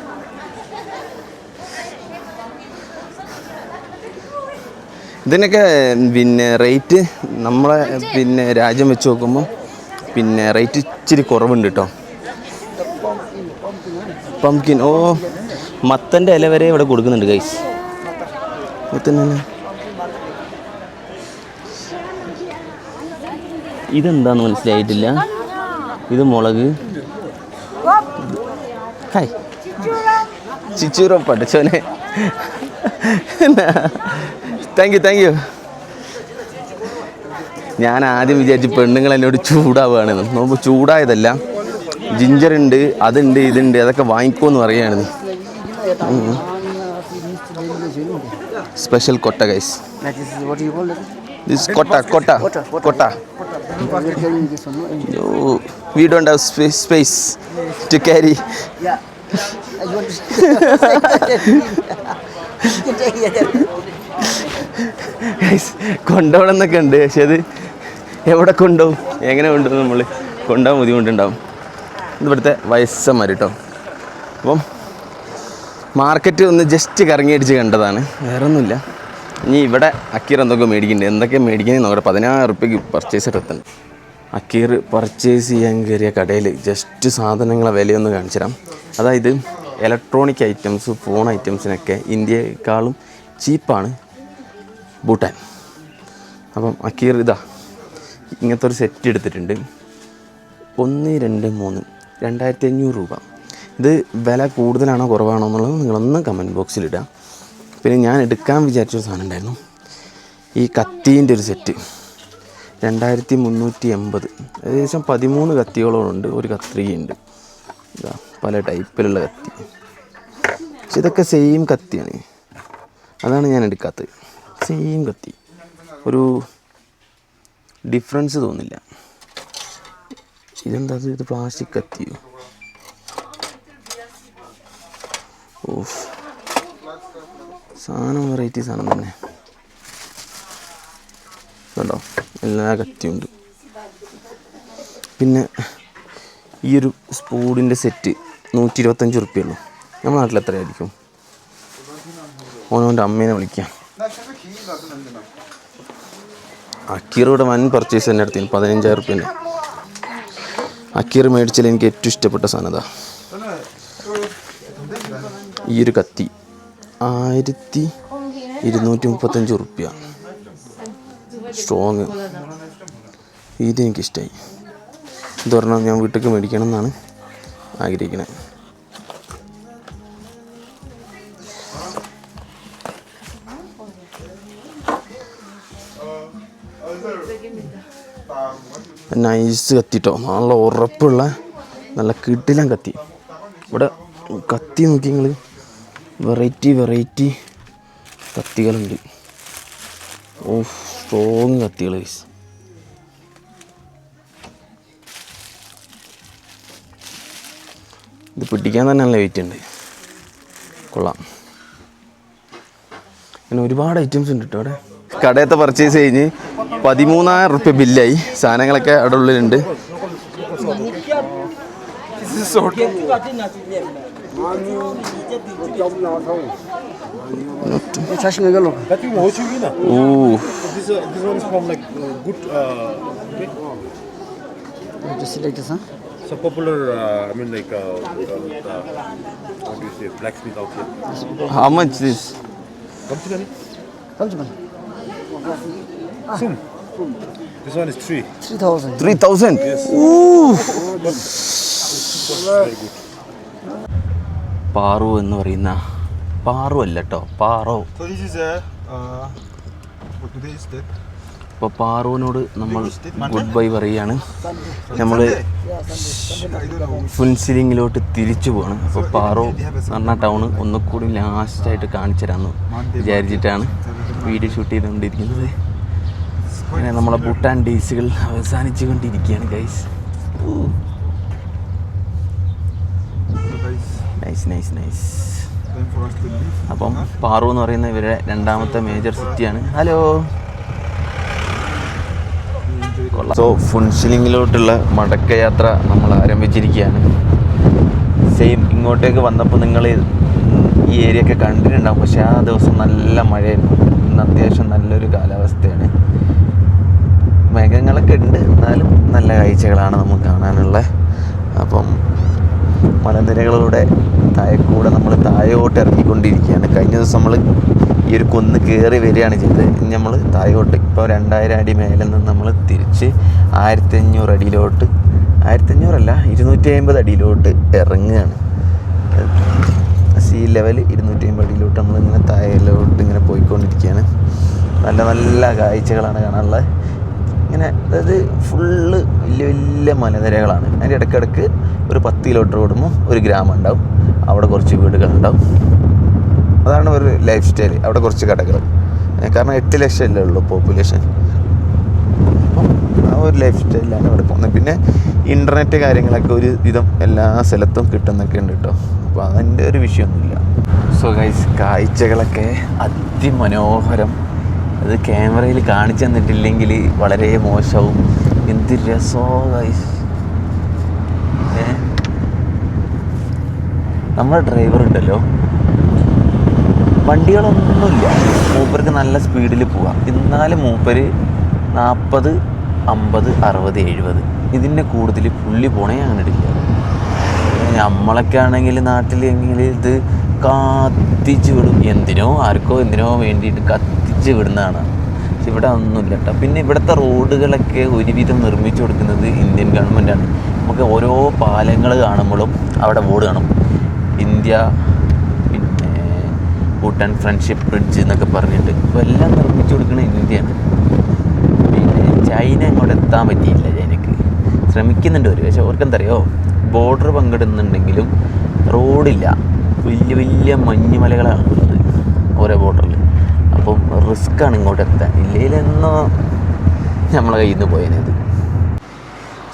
ഇതിനൊക്കെ പിന്നെ റേറ്റ് നമ്മളെ പിന്നെ രാജ്യം വെച്ച് നോക്കുമ്പോൾ പിന്നെ റേറ്റ് ഇച്ചിരി കുറവുണ്ട് കേട്ടോ. പംകിൻ, ഓ മത്തൻ്റെ ഇല വരെ ഇവിടെ കൊടുക്കുന്നുണ്ട് ഗൈസ്. മത്തൻ്റെ ഇല ഇതെന്താന്ന് മനസ്സിലായിട്ടില്ല. ഇത് മുളക്. ഹായ് ചിച്ചൂറോ പഠിച്ചോനെ. Thank you. ഞാൻ ആദ്യം വിചാരിച്ച് പെണ്ണുങ്ങൾ എന്നോട് ചൂടാവുകയാണെന്ന്. നോക്കുമ്പോൾ ചൂടായതല്ല, ജിഞ്ചർ ഉണ്ട്, അതുണ്ട്, ഇതുണ്ട്, അതൊക്കെ വാങ്ങിക്കുമെന്ന് പറയുകയാണെന്ന്. സ്പെഷ്യൽ കൊട്ട ഗൈസ്. കൊട്ട. We don't have space to carry. കൊണ്ടുപോകണമെന്നൊക്കെ ഉണ്ട്, പക്ഷെ അത് എവിടെ കൊണ്ടുപോകും, എങ്ങനെ കൊണ്ടുപോകും, നമ്മൾ കൊണ്ടുപോകാൻ ബുദ്ധിമുട്ടുണ്ടാവും. ഇവിടുത്തെ വയസ്സന്മാർ കേട്ടോ. അപ്പം മാർക്കറ്റ് ഒന്ന് ജസ്റ്റ് കറങ്ങി അടിച്ച് കണ്ടതാണ്, വേറെ ഒന്നുമില്ല. ഇനി ഇവിടെ അക്കീർ എന്തൊക്കെ മേടിക്കുന്നുണ്ട്, എന്തൊക്കെ മേടിക്കുന്നത് നോക്കട്ടെ. 16 റുപ്യക്ക് പർച്ചേസ് എടുത്തുണ്ട്. അക്കീർ പർച്ചേസ് ചെയ്യാൻ കയറിയ കടയിൽ ജസ്റ്റ് സാധനങ്ങളെ വിലയൊന്ന് കാണിച്ചു തരാം. അതായത് ഇലക്ട്രോണിക് ഐറ്റംസ്, ഫോൺ ഐറ്റംസിനൊക്കെ ഇന്ത്യയെക്കാളും ചീപ്പാണ് ഭൂട്ടാൻ. അപ്പം അക്കീർ ഇതാ ഇങ്ങനത്തെ ഒരു സെറ്റ് എടുത്തിട്ടുണ്ട്. 1, 2, 3 2500 രൂപ. ഇത് വില കൂടുതലാണോ കുറവാണോ എന്നുള്ളത് നിങ്ങളൊന്ന് കമൻറ്റ് ബോക്സിലിടുക. പിന്നെ ഞാൻ എടുക്കാൻ വിചാരിച്ചൊരു സാധനം ഉണ്ടായിരുന്നു, ഈ കത്തീൻ്റെ ഒരു സെറ്റ് 2380. ഏകദേശം 13 കത്തികളോടുണ്ട്. ഒരു കത്രികയുണ്ട്, ഇതാ പല ടൈപ്പിലുള്ള കത്തി. പക്ഷെ ഇതൊക്കെ സെയിം കത്തിയാണ്, അതാണ് ഞാൻ എടുക്കാത്തത്. സെയിം കത്തി, ഒരു ഡിഫറൻസ് തോന്നില്ല. ഇതെന്താ, ഇത് പ്ലാസ്റ്റിക് കത്തിയോ? ഓഫ്, സാധനം വെറൈറ്റി സാധനം തന്നെ. കണ്ടോ, എല്ലാ കത്തിയുണ്ട്. പിന്നെ ഈ ഒരു സ്പൂണിൻ്റെ സെറ്റ് 125 ഉറുപ്പ്യുള്ളൂ. നമ്മുടെ നാട്ടിൽ എത്രയായിരിക്കും? ഓനോൻ്റെ അമ്മേനെ വിളിക്കാം. അക്കീറിവിടെ വൻ പർച്ചേസ് തന്നെ എടുത്തിന് 15,000 ഉറുപ്പ്യൻ്റെ. അക്കീർ മേടിച്ചാൽ എനിക്ക് ഏറ്റവും ഇഷ്ടപ്പെട്ട സാധനം അതാ. ഈ ഒരു കത്തി 1235 ഉറുപ്പ്യ. സ്ട്രോങ്. ഇതെനിക്കിഷ്ടമായി. ഇത് പറഞ്ഞാൽ ഞാൻ വീട്ടിലേക്ക് മേടിക്കണം എന്നാണ് ആഗ്രഹിക്കുന്നത്. നൈസ് കത്തിട്ടോ, നല്ല ഉറപ്പുള്ള നല്ല കിടിലൻ കത്തി. ഇവിടെ കത്തി നോക്കി നിങ്ങൾ, വെറൈറ്റി കത്തികളുണ്ട്. ഓ, സ്ട്രോങ് കത്തികൾ. ഇത് പിടിക്കാൻ തന്നെ നല്ല വെയിറ്റ് ഉണ്ട്. കൊള്ളാം. പിന്നെ ഒരുപാട് ഐറ്റംസ് ഉണ്ട് കേട്ടോ അവിടെ. കടയത്തെ പർച്ചേസ് കഴിഞ്ഞ് 13,000 ഉറുപ്പ്യ ബില്ലായി. സാധനങ്ങളൊക്കെ അവിടെ ഉള്ളിലുണ്ട്. So popular, I mean like, what do you say, blacksmith out here. How much this? Come to Sum. This one is 3,000. 3,000? Yes. Ooh. Very good. Paru എന്ന് പറയുന്ന, പാറു അല്ല കേട്ടോ, പാറോ. So this is for today is that. അപ്പോൾ പാറുവിനോട് നമ്മൾ good bye പറയുകയാണ്. നമ്മൾ ഫുൻസിലിങ്ങിലോട്ട് തിരിച്ചു പോകണം. അപ്പോൾ പാറു എന്ന ടൗൺ ഒന്നുകൂടി ലാസ്റ്റായിട്ട് കാണിച്ചു തരാമെന്ന് വിചാരിച്ചിട്ടാണ് വീഡിയോ ഷൂട്ട് ചെയ്തുകൊണ്ടിരിക്കുന്നത്. അങ്ങനെ നമ്മളെ ഭൂട്ടാൻ ഡേയ്സുകൾ അവസാനിച്ചു കൊണ്ടിരിക്കുകയാണ് ഗൈസ്. നൈസ്. അപ്പം പാറു എന്ന് പറയുന്ന ഇവരുടെ രണ്ടാമത്തെ മേജർ സിറ്റിയാണ്. ഹലോ. സോ ഫുൻസിലിങ്ങിലോട്ടുള്ള മടക്കയാത്ര നമ്മൾ ആരംഭിച്ചിരിക്കുകയാണ്. സെയിം ഇങ്ങോട്ടേക്ക് വന്നപ്പോൾ നിങ്ങൾ ഈ ഏരിയ ഒക്കെ കണ്ടിട്ടുണ്ടാകും. പക്ഷേ ആ ദിവസം നല്ല മഴയായിരുന്നു. ഇന്ന് അത്യാവശ്യം നല്ലൊരു കാലാവസ്ഥയാണ്. മേഘങ്ങളൊക്കെ ഉണ്ട്, എന്നാലും നല്ല കാഴ്ചകളാണ് നമുക്ക് കാണാനുള്ളത്. അപ്പം മലനിരകളിലൂടെ താഴെക്കൂടെ നമ്മൾ താഴോട്ട് ഇറങ്ങിക്കൊണ്ടിരിക്കുകയാണ്. കഴിഞ്ഞ ദിവസം നമ്മൾ ഈ ഒരു കുന്ന് കയറി വരികയാണ് ചെയ്തത്. ഇനി നമ്മൾ താഴോട്ട് ഇപ്പോൾ 2000 അടി മേലെ നിന്ന് നമ്മൾ തിരിച്ച് 1500 അടിയിലോട്ട്, 1500 അല്ല 250 അടിയിലോട്ട് ഇറങ്ങുകയാണ്. സീ ലെവൽ 250 അടിയിലോട്ട് നമ്മളിങ്ങനെ താഴെയിലോട്ട് ഇങ്ങനെ പോയിക്കൊണ്ടിരിക്കുകയാണ്. നല്ല കാഴ്ചകളാണ് കാണാനുള്ളത്. ഇങ്ങനെ അതായത് ഫുള്ള് വലിയ മലനിരകളാണ്. അതിൻ്റെ ഇടയ്ക്കിടയ്ക്ക് ഒരു 10 കിലോമീറ്റർ ഓടുമ്പോൾ ഒരു ഗ്രാമം ഉണ്ടാവും. അവിടെ കുറച്ച് വീടുകളുണ്ടാവും. അതാണ് ഒരു ലൈഫ് സ്റ്റൈൽ. അവിടെ കുറച്ച് കടകൾ, കാരണം 8 ലക്ഷം അല്ലേ ഉള്ളൂ പോപ്പുലേഷൻ. അപ്പം ആ ഒരു ലൈഫ് സ്റ്റൈലിലാണ് ഇവിടെ പോകുന്നത്. പിന്നെ ഇൻ്റർനെറ്റ് കാര്യങ്ങളൊക്കെ ഒരു വിധം എല്ലാ സ്ഥലത്തും കിട്ടുന്നൊക്കെ ഉണ്ട് കേട്ടോ. അപ്പോൾ അതിൻ്റെ ഒരു വിഷയമൊന്നുമില്ല. സോ ഗൈസ്, കാഴ്ചകളൊക്കെ അതിമനോഹരം. അത് ക്യാമറയിൽ കാണിച്ചു തന്നിട്ടില്ലെങ്കിൽ വളരെ മോശവും. എന്ത് രസമോ ഗൈസ്. നമ്മുടെ ഡ്രൈവർ ഉണ്ടല്ലോ, വണ്ടികളൊന്നുമില്ല, മൂപ്പർക്ക് നല്ല സ്പീഡിൽ പോവാം. എന്നാലും മൂപ്പര് 40, 50, 60, 70 ഇതിൻ്റെ കൂടുതൽ പുള്ളി പോണേ അങ്ങനെ ഇടില്ല. നമ്മളൊക്കെ ആണെങ്കിൽ നാട്ടിൽ എങ്കിൽ ഇത് കത്തിച്ച് വിടും. എന്തിനോ വേണ്ടിയിട്ട് കത്തിച്ച് വിടുന്നതാണ്. പക്ഷെ ഇവിടെ ഒന്നുമില്ല കേട്ടോ. പിന്നെ ഇവിടുത്തെ റോഡുകളൊക്കെ ഒരുവിധം നിർമ്മിച്ചു കൊടുക്കുന്നത് ഇന്ത്യൻ ഗവൺമെൻറ്റാണ്. നമുക്ക് ഓരോ പാലങ്ങൾ കാണുമ്പോഴും അവിടെ ബോർഡ് കാണും, ഇന്ത്യ, പിന്നെ ഭൂട്ടാൻ ഫ്രണ്ട്ഷിപ്പ് ബ്രിഡ്ജ് എന്നൊക്കെ പറഞ്ഞിട്ട്. അപ്പോൾ എല്ലാം നിർമ്മിച്ചു കൊടുക്കുന്നത് ഇന്ത്യയാണ്. പിന്നെ ചൈന അങ്ങോട്ട് എത്താൻ പറ്റിയില്ല. ചൈനക്ക് ശ്രമിക്കുന്നുണ്ട് അവർ. പക്ഷെ അവർക്കെന്തറിയോ, ബോർഡർ പങ്കിടുന്നുണ്ടെങ്കിലും റോഡില്ല. വലിയ മഞ്ഞുമലകളാണ് ഉള്ളത് ഓരോ ബോർഡറിൽ. അപ്പം റിസ്ക്കാണ് ഇങ്ങോട്ട് എത്താൻ. ഇല്ലെങ്കിലെന്നോ നമ്മളെ കയ്യിൽ നിന്ന് പോയതിനത്.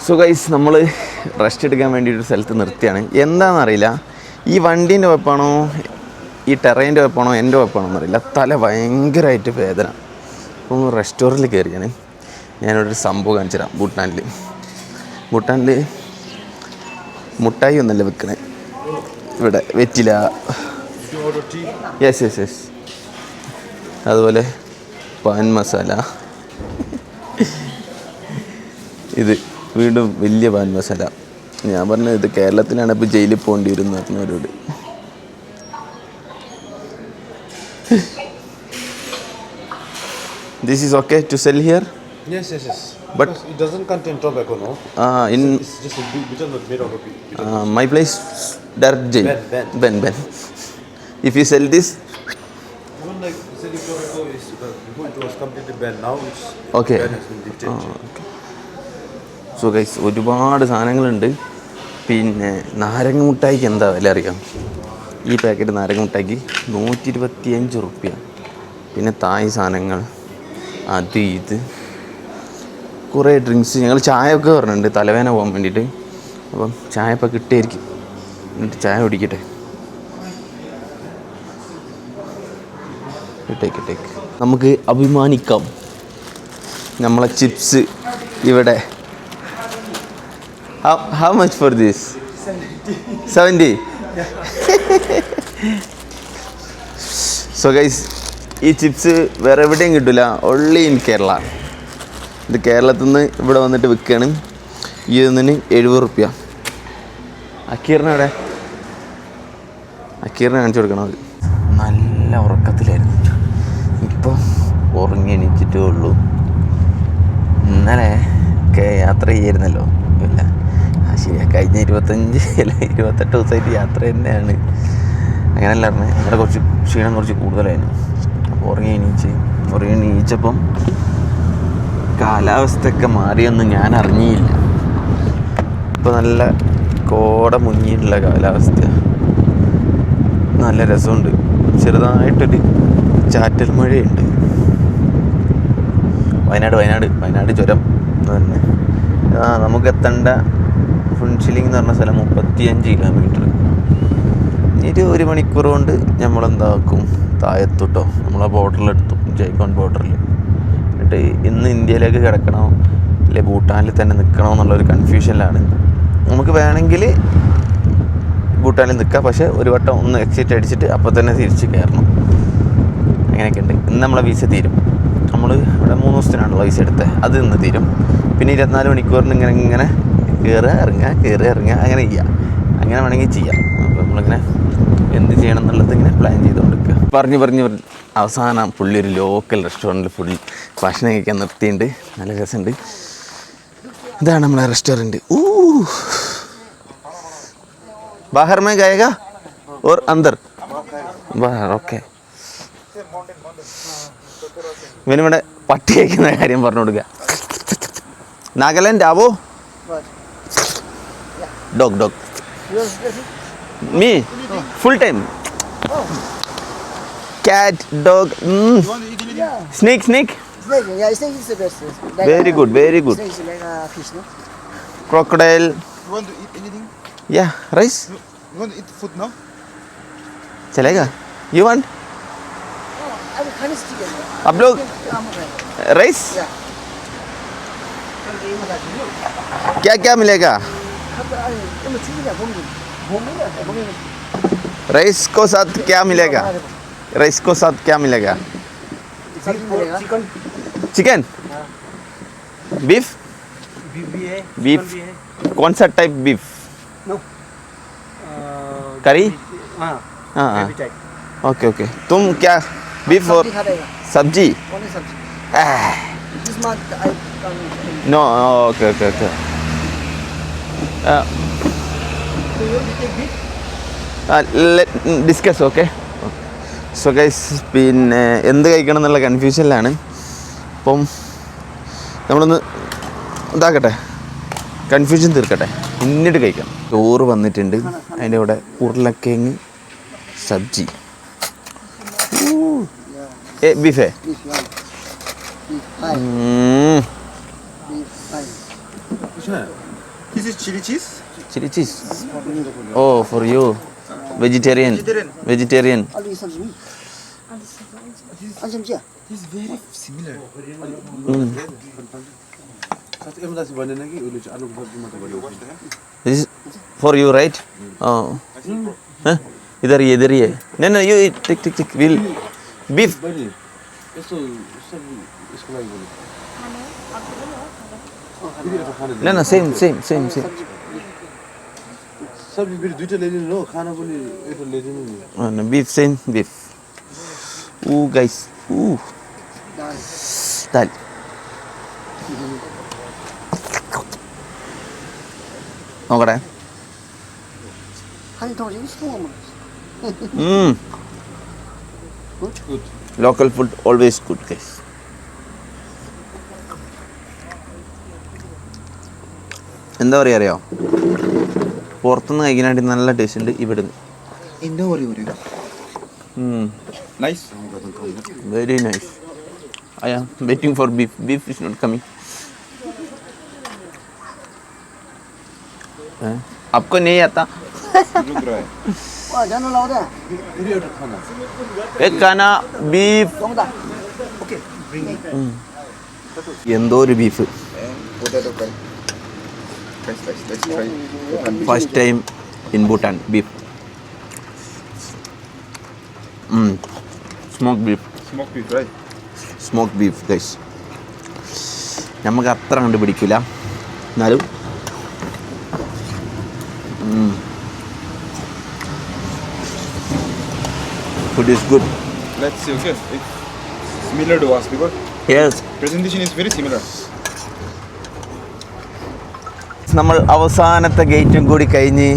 സോ ഗൈസ്, നമ്മൾ റെസ്റ്റ് എടുക്കാൻ വേണ്ടിയിട്ടൊരു സ്ഥലത്ത് നിർത്തിയാണ്. എന്താണെന്നറിയില്ല, ഈ വണ്ടീൻ്റെ കുഴപ്പമാണോ ഈ ടെറൈൻ്റെ കുഴപ്പമാണോ എൻ്റെ കുഴപ്പമാണോ എന്നറിയില്ല, തല ഭയങ്കരമായിട്ട് വേദന. അപ്പം റെസ്റ്റോറൻറ്റിൽ കയറിയാണ്. ഞാനിവിടെ ഒരു സംഭവം കാണിച്ചു തരാം. ഭൂട്ടാനിൽ മുട്ടായി ഒന്നല്ല വെക്കണേ, ഇവിടെ വെറ്റില, യെസ്, അതുപോലെ പാൻ മസാല, ഇത് വീണ്ടും വലിയ പാൻ മസാല. ഞാൻ പറഞ്ഞത് ഇത് കേരളത്തിലാണ്, ഇപ്പോൾ ജയിലിൽ പോകേണ്ടി വരും എന്ന് പറഞ്ഞവരോട്. This is okay to sell here? Yes. But because it doesn't contain tobacco, no? It's just a bit made out of it. My place, direct jail. Ben. If you sell this, Even like selling tobacco is before it was completely banned. Now it's okay. ban has been lifted. So guys, ഒരുപാട് സാധനങ്ങളുണ്ട്. പിന്നെ നാരങ്ങ മുട്ടായിക്ക് എന്താ വില അറിയാം? ഈ packet നാരങ്ങ മുട്ടായിക്ക് 125 റുപ്യ. പിന്നെ തായ് സാധനങ്ങൾ, അത് ഇത് കുറേ ഡ്രിങ്ക്സ്. ഞങ്ങൾ ചായ ഒക്കെ പറഞ്ഞിട്ടുണ്ട് തലവേദന പോകാൻ വേണ്ടിയിട്ട്. അപ്പം ചായ ഇപ്പം കിട്ടിയായിരിക്കും, എന്നിട്ട് ചായ കുടിക്കട്ടെ. ഇട്ടേക്ക് നമുക്ക് അഭിമാനിക്കാം. നമ്മളെ ചിപ്സ് ഇവിടെ. How much for this? 70. So guys, ഈ ചിപ്സ് വേറെ എവിടെയും കിട്ടില്ല, ഓൺലി ഇൻ കേരള. ഇത് കേരളത്തിൽ നിന്ന് ഇവിടെ വന്നിട്ട് വിൽക്കുകയാണ്. ഈ ഒന്നിന് 70 റുപ്യ. അക്കീറിനെ കാണിച്ചു കൊടുക്കണത്. നല്ല ഉറക്കത്തിലായിരുന്നു, ഇപ്പോൾ ഉറങ്ങി എണീച്ചിട്ടേ ഉള്ളൂ. ഇന്നലെ ഒക്കെ യാത്ര ചെയ്യായിരുന്നല്ലോ. ഇല്ല ശരിയാ, കഴിഞ്ഞ 28 ദിവസമായിട്ട് യാത്ര തന്നെയാണ്. അങ്ങനെയല്ല പറഞ്ഞത്, ഇവിടെ കുറച്ച് ക്ഷീണം കുറച്ച് കൂടുതലായിരുന്നു. അപ്പോൾ ഉറങ്ങി എണീച്ചപ്പം കാലാവസ്ഥയൊക്കെ മാറിയൊന്നും ഞാൻ അറിഞ്ഞില്ല. ഇപ്പോൾ നല്ല കോട മുങ്ങിയിട്ടുള്ള കാലാവസ്ഥ, നല്ല രസമുണ്ട്. ചെറുതായിട്ടൊരു ചാറ്റൽ മഴയുണ്ട്. വയനാട് ചുരം തന്നെ. നമുക്ക് എത്തേണ്ട ഫുൻഷിലിംഗ് എന്ന് പറഞ്ഞ സ്ഥലം 35 കിലോമീറ്റർ. ഇനി 1 മണിക്കൂർ കൊണ്ട് നമ്മളെന്താക്കും, താഴെത്തുട്ടോ. നമ്മളെ ബോർഡറിലെത്തും, ജയ്ഗോൺ ബോർഡറിൽ. എന്നിട്ട് ഇന്ന് ഇന്ത്യയിലേക്ക് കിടക്കണോ അല്ലെ ഭൂട്ടാനിൽ തന്നെ നിൽക്കണോ എന്നുള്ളൊരു കൺഫ്യൂഷനിലാണ്. നമുക്ക് വേണമെങ്കിൽ ഭൂട്ടാനിൽ നിൽക്കാം, പക്ഷേ ഒരു വട്ടം ഒന്ന് എക്സിറ്റ് അടിച്ചിട്ട് അപ്പോൾ തന്നെ തിരിച്ച് കയറണം. അങ്ങനെയൊക്കെ ഉണ്ട്. ഇന്ന് നമ്മളെ വീസ തീരും. നമ്മൾ ഇവിടെ 3 ദിവസത്തിനാണ് വീസ എടുത്തത്, അത് ഇന്ന് തീരും. പിന്നെ 24 മണിക്കൂറിന് ഇങ്ങനെ കയറുക ഇറങ്ങുക അങ്ങനെ ചെയ്യാം. അങ്ങനെ വേണമെങ്കിൽ ചെയ്യാം. അപ്പോൾ നമ്മളിങ്ങനെ എന്ത് ചെയ്യണം എന്നുള്ളത് ഇങ്ങനെ പ്ലാൻ ചെയ്തുകൊണ്ടിരിക്കുക. പറഞ്ഞ് അവസാനം പുള്ളി ഒരു ലോക്കൽ റെസ്റ്റോറൻറ്റിൽ ഫുൾ ഭക്ഷണം കഴിക്കാൻ നിർത്തിയിട്ടുണ്ട്. നല്ല രസമുണ്ട്. ഇതാണ് നമ്മളെ റെസ്റ്റോറൻറ്റ്. ബാഹർ മേ ഗായേഗാ ഓർ അന്തർ? ബാഹർ, ഓക്കെ. ഇവനിവിടെ പട്ടി കഴിക്കുന്ന കാര്യം പറഞ്ഞു കൊടുക്കുക. നാഗാലാൻഡ് ആവോ? Dog me full time. Cat, dog, snake. Snake, yeah, snake is the best. Like, Very good. Snake is like a fish, no? Crocodile. You want to eat anything? Yeah, rice. You want to eat food now? चलेगा? You want? I will kind of chicken. आप लोग rice? Yeah. क्या मिलेगा? Rice को साथ क्या मिलेगा? Chicken, beef, कौन सा टाइप बीफ? करी? हाँ, ओके. तुम क्या बीफ और सब्जी? No, okay. Discuss okay. So guys, പിന്നെ എന്ത് കഴിക്കണം എന്നുള്ള കൺഫ്യൂഷനിലാണ്. അപ്പം നമ്മളൊന്ന് ഇതാക്കട്ടെ, കൺഫ്യൂഷൻ തീർക്കട്ടെ, എന്നിട്ട് കഴിക്കാം. ചോറ് വന്നിട്ടുണ്ട്, അതിൻ്റെ കൂടെ ഉരുളക്കിഴങ്ങ് sabzi. ബീഫേ? This is chili cheese. Chili cheese. Oh, for you. Vegetarian. 안심지야. He's very similar. This is for you, right? Oh. Huh? इधर ये. No, you eat. Take. We'll beef. No, same. सब्जी फेरि दुईटा ल्याइदिनु हो खाना पनि एउटा ल्याइदिनु नि Beef, same beef. Ooh, guys. Ooh. Dal. നോക്കട്ടെ. 한이 더 이거 시켜 먹으면. Good. Local food always good, guys. എന്താ പറയുക അറിയോ, പുറത്തുനിന്ന് കഴിക്കാനായിട്ട് നല്ല ടേസ്റ്റ് ഉണ്ട് ഇവിടുന്ന്. In no worry. Nice. Very nice. I am waiting for beef. Beef is not coming. आपको नहीं आता? रुक रहा है 와, जानू लाओ दे. फेरि एउटा खाना एक खाना beef. 동다. 오케이. എന്തോ ഒരു beef. Potato curry. Let's try. First time in Bhutan beef. Smoke beef. Smoked beef, right? Smoke beef guys. നമുക്ക് അത്ര കണ്ട് പിടിക്കില്ല, എന്നാലും food is good. Let's see. Okay. It's similar to us because Yes. presentation is very similar. നമ്മൾ അവസാനത്തെ ഗേറ്റും കൂടി കഴിഞ്ഞ്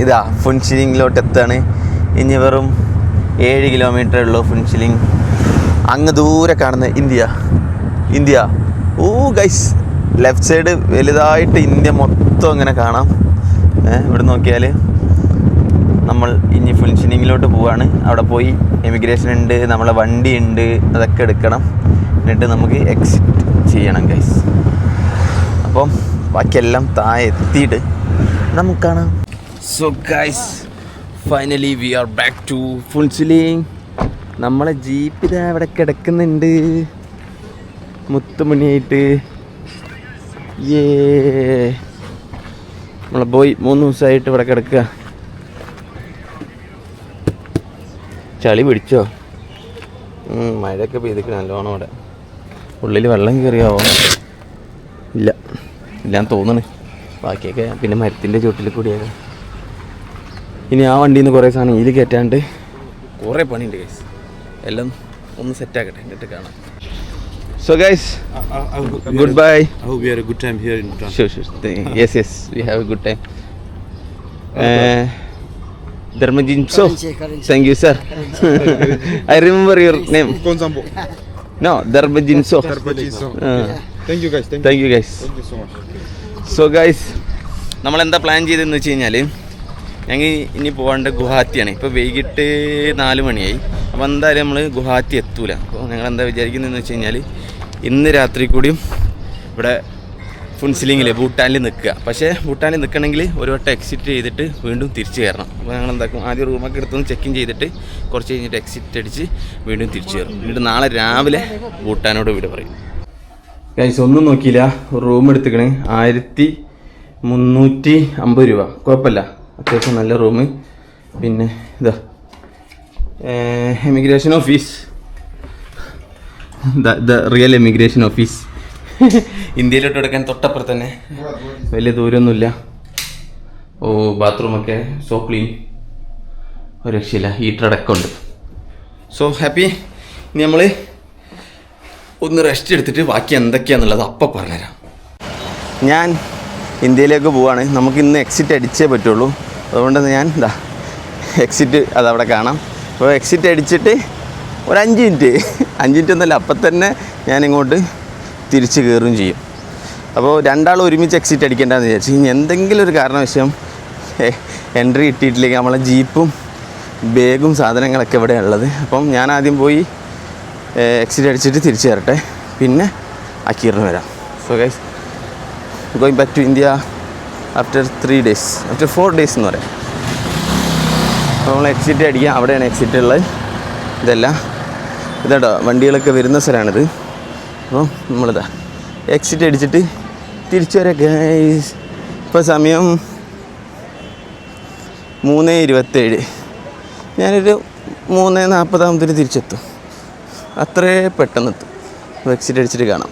ഇതാ ഫുൻഷിലിങ്ങിലോട്ട് എത്താണ്. ഇനി വെറും 7 കിലോമീറ്ററേ ഉള്ളൂ ഫുൻഷിലിങ്. അങ്ങ് ദൂരെ കാണുന്ന ഇന്ത്യ. ഓ ഗൈസ്, ലെഫ്റ്റ് സൈഡ് വലുതായിട്ട് ഇന്ത്യ മൊത്തം ഇങ്ങനെ കാണാം. ഇവിടെ നോക്കിയാൽ നമ്മൾ ഇനി ഫുൻഷിലിങ്ങിലോട്ട് പോവാണ്. അവിടെ പോയി എമിഗ്രേഷൻ ഉണ്ട്, നമ്മളെ വണ്ടി ഉണ്ട്, അതൊക്കെ എടുക്കണം. എന്നിട്ട് നമുക്ക് എക്സിറ്റ് ചെയ്യണം ഗൈസ്. അപ്പം ബാക്കിയെല്ലാം താഴെ എത്തിയിട്ട് നമുക്ക് കാണാം. So guys, finally we are back to Phuentsholing. നമ്മളെ ജീപ്പ് ഇതാ അവിടെ കിടക്കുന്നുണ്ട് മുത്തുമണിയായിട്ട്. നമ്മളെ ബോയ് 3 ദിവസമായിട്ട് ഇവിടെ കിടക്കുക. ചളി പിടിച്ചോ? മഴയൊക്കെ പെയ്തിട്ട് നല്ലോണം. അവിടെ ഉള്ളിൽ വെള്ളം കയറിയാവോ? ഇല്ലാന്ന് തോന്നണ്. ബാക്കിയൊക്കെ പിന്നെ മരത്തിൻ്റെ ചുവട്ടിൽ കൂടിയാണ്. ഇനി ആ വണ്ടിയിൽ നിന്ന് കുറേ സാധനം ഇതിൽ കയറ്റാണ്ട് കുറേ പണിയുണ്ട് ഗൈസ്. എല്ലാം ഒന്ന് സെറ്റാക്കട്ടെ, എന്നിട്ട് കാണാം. So guys, goodbye. I hope we had a good time here in Bhutan. Sure. Yes, we have a good time. Dharmajinso. Thank you, sir. I remember your name. Konsambo. No, Dharmajinso. Thank you guys. Thank you guys. Thank you so much. So guys, നമ്മളെന്താ plan ചെയ്തതെന്ന് വെച്ച് കഴിഞ്ഞാൽ, ഞങ്ങൾ ഇനി പോകേണ്ട ഗുവാഹത്തിയാണ്. ഇപ്പോൾ വൈകിട്ട് 4 മണിയായി. അപ്പോൾ എന്തായാലും നമ്മൾ ഗുവാഹത്തി എത്തൂല. അപ്പോൾ ഞങ്ങളെന്താ വിചാരിക്കുന്നതെന്ന് വെച്ച് കഴിഞ്ഞാൽ, ഇന്ന് രാത്രി കൂടിയും ഇവിടെ ഫുൻഷിലിങ്ങിൽ ഭൂട്ടാനിൽ നിൽക്കുക. പക്ഷേ ഭൂട്ടാനിൽ നിൽക്കണമെങ്കിൽ ഒരു വട്ടം എക്സിറ്റ് ചെയ്തിട്ട് വീണ്ടും തിരിച്ച് കയറണം. അപ്പോൾ ഞങ്ങൾ എന്താക്കും, ആദ്യം റൂമൊക്കെ എടുത്തൊന്ന് ചെക്ക് ഇൻ ചെയ്തിട്ട് കുറച്ച് കഴിഞ്ഞിട്ട് എക്സിറ്റ് അടിച്ച് വീണ്ടും തിരിച്ച് കയറും. എന്നിട്ട് നാളെ രാവിലെ ഭൂട്ടാനോട് വിട പറയും. ഗൈസ്, ഒന്നും നോക്കിയില്ല, റൂം എടുത്തിക്കണേ 1350 രൂപ. കുഴപ്പമില്ല, അത്യാവശ്യം നല്ല റൂം. പിന്നെ ഇതാ emigration office, the real emigration office. ഇന്ത്യയിലോട്ട് എടുക്കാൻ തൊട്ടപ്പുറത്ത് തന്നെ, വലിയ ദൂരമൊന്നുമില്ല. ഓ, ബാത്റൂമൊക്കെ സോ ക്ലീൻ, ഒരു രക്ഷയില്ല. ഹീറ്റർ അടക്കമുണ്ട്. So happy. ഇനി നമ്മൾ ഒന്ന് റെസ്റ്റ് എടുത്തിട്ട് ബാക്കി എന്തൊക്കെയാണെന്നുള്ളത് അപ്പം പറഞ്ഞുതരാം. ഞാൻ ഇന്ത്യയിലേക്ക് പോവാണ്. നമുക്ക് ഇന്ന് എക്സിറ്റ് അടിച്ചേ പറ്റുള്ളൂ. അതുകൊണ്ട് ഞാൻ ഇതാ എക്സിറ്റ് അതവിടെ കാണാം. അപ്പോൾ എക്സിറ്റ് അടിച്ചിട്ട് ഒരു 5 മിനിറ്റ് ഒന്നുമല്ല, അപ്പം തന്നെ ഞാനിങ്ങോട്ട് തിരിച്ച് കയറുകയും ചെയ്യും. അപ്പോൾ രണ്ടാളും ഒരുമിച്ച് എക്സിറ്റ് അടിക്കേണ്ടതെന്ന് വിചാരിച്ചു. ഇനി എന്തെങ്കിലും ഒരു കാരണവശാൽ എൻട്രി കിട്ടിയിട്ടില്ലെങ്കിൽ നമ്മളെ ജീപ്പും ബാഗും സാധനങ്ങളൊക്കെ ഇവിടെ ഉള്ളത്. അപ്പം ഞാൻ ആദ്യം പോയി എക്സിറ്റ് അടിച്ചിട്ട് തിരിച്ചു തരട്ടെ, പിന്നെ അക്കീറിന് വരാം. So guys, going back to India after 3 days, after 4 days എന്ന് പറയാം. അപ്പോൾ നമ്മൾ എക്സിറ്റ് അടിക്കാം. അവിടെയാണ് എക്സിറ്റ് ഉള്ളത്. ഇതെല്ലാം ഇതാട്ടോ വണ്ടികളൊക്കെ വരുന്ന സ്ഥലമാണിത്. അപ്പോൾ നമ്മളിതാ എക്സിറ്റ് അടിച്ചിട്ട് തിരിച്ചു വരാം ഗൈസ്. ഇപ്പോൾ സമയം 3:27. ഞാനൊരു 3:40 തിരിച്ചെത്തും. അത്രേ പെട്ടെന്ന് എത്തും. എക്സിറ്റ് അടിച്ചിട്ട് കാണാം.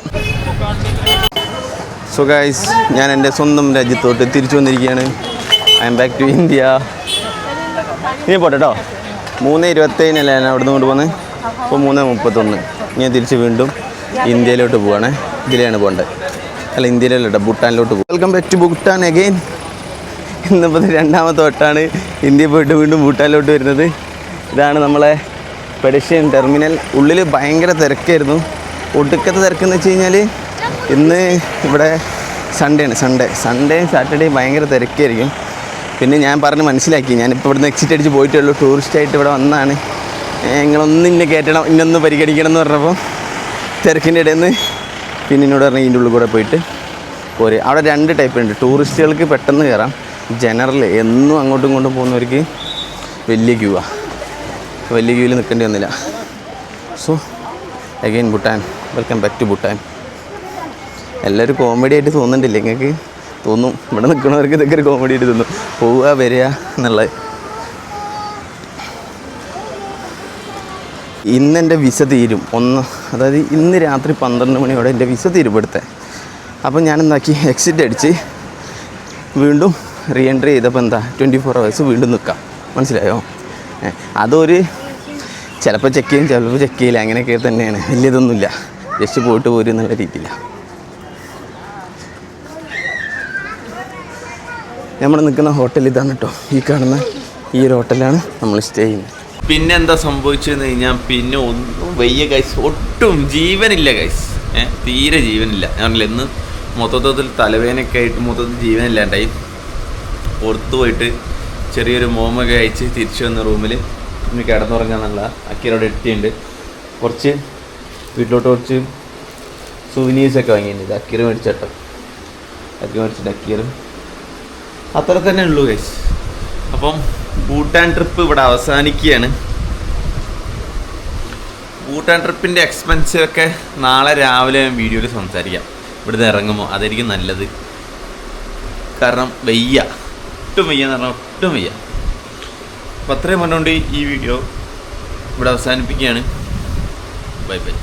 സോ ഗൈസ്, ഞാൻ എൻ്റെ സ്വന്തം രാജ്യത്തോട്ട് തിരിച്ചു വന്നിരിക്കുകയാണ്. I am back to India. ഇനി പോട്ടെ കേട്ടോ. 3:27 ഞാൻ അവിടെ നിന്ന് കൊണ്ട് പോകുന്നത്. ഇപ്പോൾ 3:31 ഞാൻ തിരിച്ച് വീണ്ടും ഇന്ത്യയിലോട്ട് പോവുകയാണ്. ഇതിലെയാണ് പോകേണ്ടത്. അല്ല, ഇന്ത്യയിലല്ലോ, ഭൂട്ടാനിലോട്ട് പോകും. Welcome back to Bhutan again. ഇന്നിപ്പോൾ 2ാമത്തെ വട്ടമാണ് ഇന്ത്യ പോയിട്ട് വീണ്ടും ഭൂട്ടാനിലോട്ട് വരുന്നത്. ഇതാണ് നമ്മളെ പെഡഷ്യൻ ടെർമിനൽ. ഉള്ളിൽ ഭയങ്കര തിരക്കായിരുന്നു. ഒടുക്കത്തെ തിരക്കെന്ന് വെച്ച് കഴിഞ്ഞാൽ ഇന്ന് ഇവിടെ സൺഡേയും സാറ്റർഡേയും ഭയങ്കര തിരക്കായിരിക്കും. പിന്നെ ഞാൻ പറഞ്ഞ് മനസ്സിലാക്കി, ഞാനിപ്പോൾ ഇവിടുന്ന് എക്സിറ്റ് അടിച്ച് പോയിട്ടേ ഉള്ളൂ. ടൂറിസ്റ്റായിട്ട് ഇവിടെ വന്നതാണ്. നിങ്ങളൊന്നും ഇന്നെ കയറ്റണം, ഇന്നൊന്ന് പരിഗണിക്കണം എന്ന് പറഞ്ഞപ്പോൾ തിരക്കിൻ്റെ ഇടയിൽ നിന്ന് പിന്നെ എന്നോട് പറഞ്ഞാൽ ഇതിൻ്റെ ഉള്ളിൽ കൂടെ പോയിട്ട് പോരെ. അവിടെ 2 ടൈപ്പ് ഉണ്ട്. ടൂറിസ്റ്റുകൾക്ക് പെട്ടെന്ന് കയറാം. ജനറൽ എന്നും അങ്ങോട്ടും ഇങ്ങോട്ടും പോകുന്നവർക്ക് വലിയ ക്യൂവാണ്. വലിയ ക്യൂവിൽ നിൽക്കേണ്ടി വന്നില്ല. So again Bhutan, welcome back to Bhutan. എല്ലാവരും കോമഡി ആയിട്ട് തോന്നുന്നുണ്ടില്ല നിങ്ങൾക്ക്? തോന്നും. ഇവിടെ നിൽക്കുന്നവർക്ക് ഇതൊക്കെ ഒരു കോമഡി ആയിട്ട് തോന്നും. പോവുക വരിക എന്നുള്ളത്. ഇന്നെൻ്റെ വിസ തീരും. അതായത് ഇന്ന് രാത്രി 12 മണിയോടെ എൻ്റെ വിസ തീരുപ്പെടുത്തേ. അപ്പോൾ ഞാനെന്താക്കി, എക്സിറ്റ് അടിച്ച് വീണ്ടും റീ എൻട്രി ചെയ്തപ്പോൾ എന്താ 24 hours വീണ്ടും നിൽക്കാം. മനസ്സിലായോ? അതൊരു ചിലപ്പോൾ ചെക്ക് ചെയ്യും, ചിലപ്പോൾ ചെക്ക് ചെയ്യില്ല. അങ്ങനെയൊക്കെ തന്നെയാണ്. വലിയതൊന്നുമില്ല. ജസ്റ്റ് പോയിട്ട് പോരും എന്നുള്ള രീതിയില്ല. നമ്മൾ നിൽക്കുന്ന ഹോട്ടൽ ഇതാണ് കേട്ടോ. ഈ കാണുന്ന ഈ ഒരു ഹോട്ടലാണ് നമ്മൾ സ്റ്റേ ചെയ്യുന്നത്. പിന്നെ എന്താ സംഭവിച്ചതെന്ന് കഴിഞ്ഞാൽ പിന്നെ ഒന്നും വയ്യ ഗൈസ്. ഒട്ടും ജീവനില്ല ഗൈസ്. തീരെ ജീവനില്ല. ഞാനല്ല ഇന്ന് മൊത്തത്തിൽ തലവേനൊക്കെ ആയിട്ട് മൊത്തത്തിൽ ജീവനില്ലാണ്ടായി. പുറത്ത് പോയിട്ട് ചെറിയൊരു മോമൊക്കെ അയച്ച് തിരിച്ചു വന്ന റൂമിൽ ഇന്ന് കിടന്നുറങ്ങാന്നുള്ള അക്കീറോടെ എത്തിയുണ്ട്. കുറച്ച് വീട്ടിലോട്ട് കുറച്ച് സുവനീഴ്സൊക്കെ വാങ്ങിയിട്ടുണ്ട്. അക്കീറ് മേടിച്ചട്ടോ. അക്കീറ് മേടിച്ചിട്ട് അക്കീറും അത്ര തന്നെ ഉള്ളൂ ഗൈസ്. അപ്പം ഭൂട്ടാൻ ട്രിപ്പ് ഇവിടെ അവസാനിക്കുകയാണ്. ഭൂട്ടാൻ ട്രിപ്പിൻ്റെ എക്സ്പെൻസൊക്കെ നാളെ രാവിലെ ഞാൻ വീഡിയോയിൽ സംസാരിക്കാം. ഇവിടുന്ന് ഇറങ്ങുമ്പോൾ അതായിരിക്കും നല്ലത്. കാരണം വയ്യ, ഒട്ടും വയ്യ എന്ന് പറഞ്ഞാൽ ഒട്ടും വയ്യ. അപ്പം അത്രയും പറഞ്ഞുകൊണ്ട് ഈ വീഡിയോ ഇവിടെ അവസാനിപ്പിക്കുകയാണ്. Bye bye.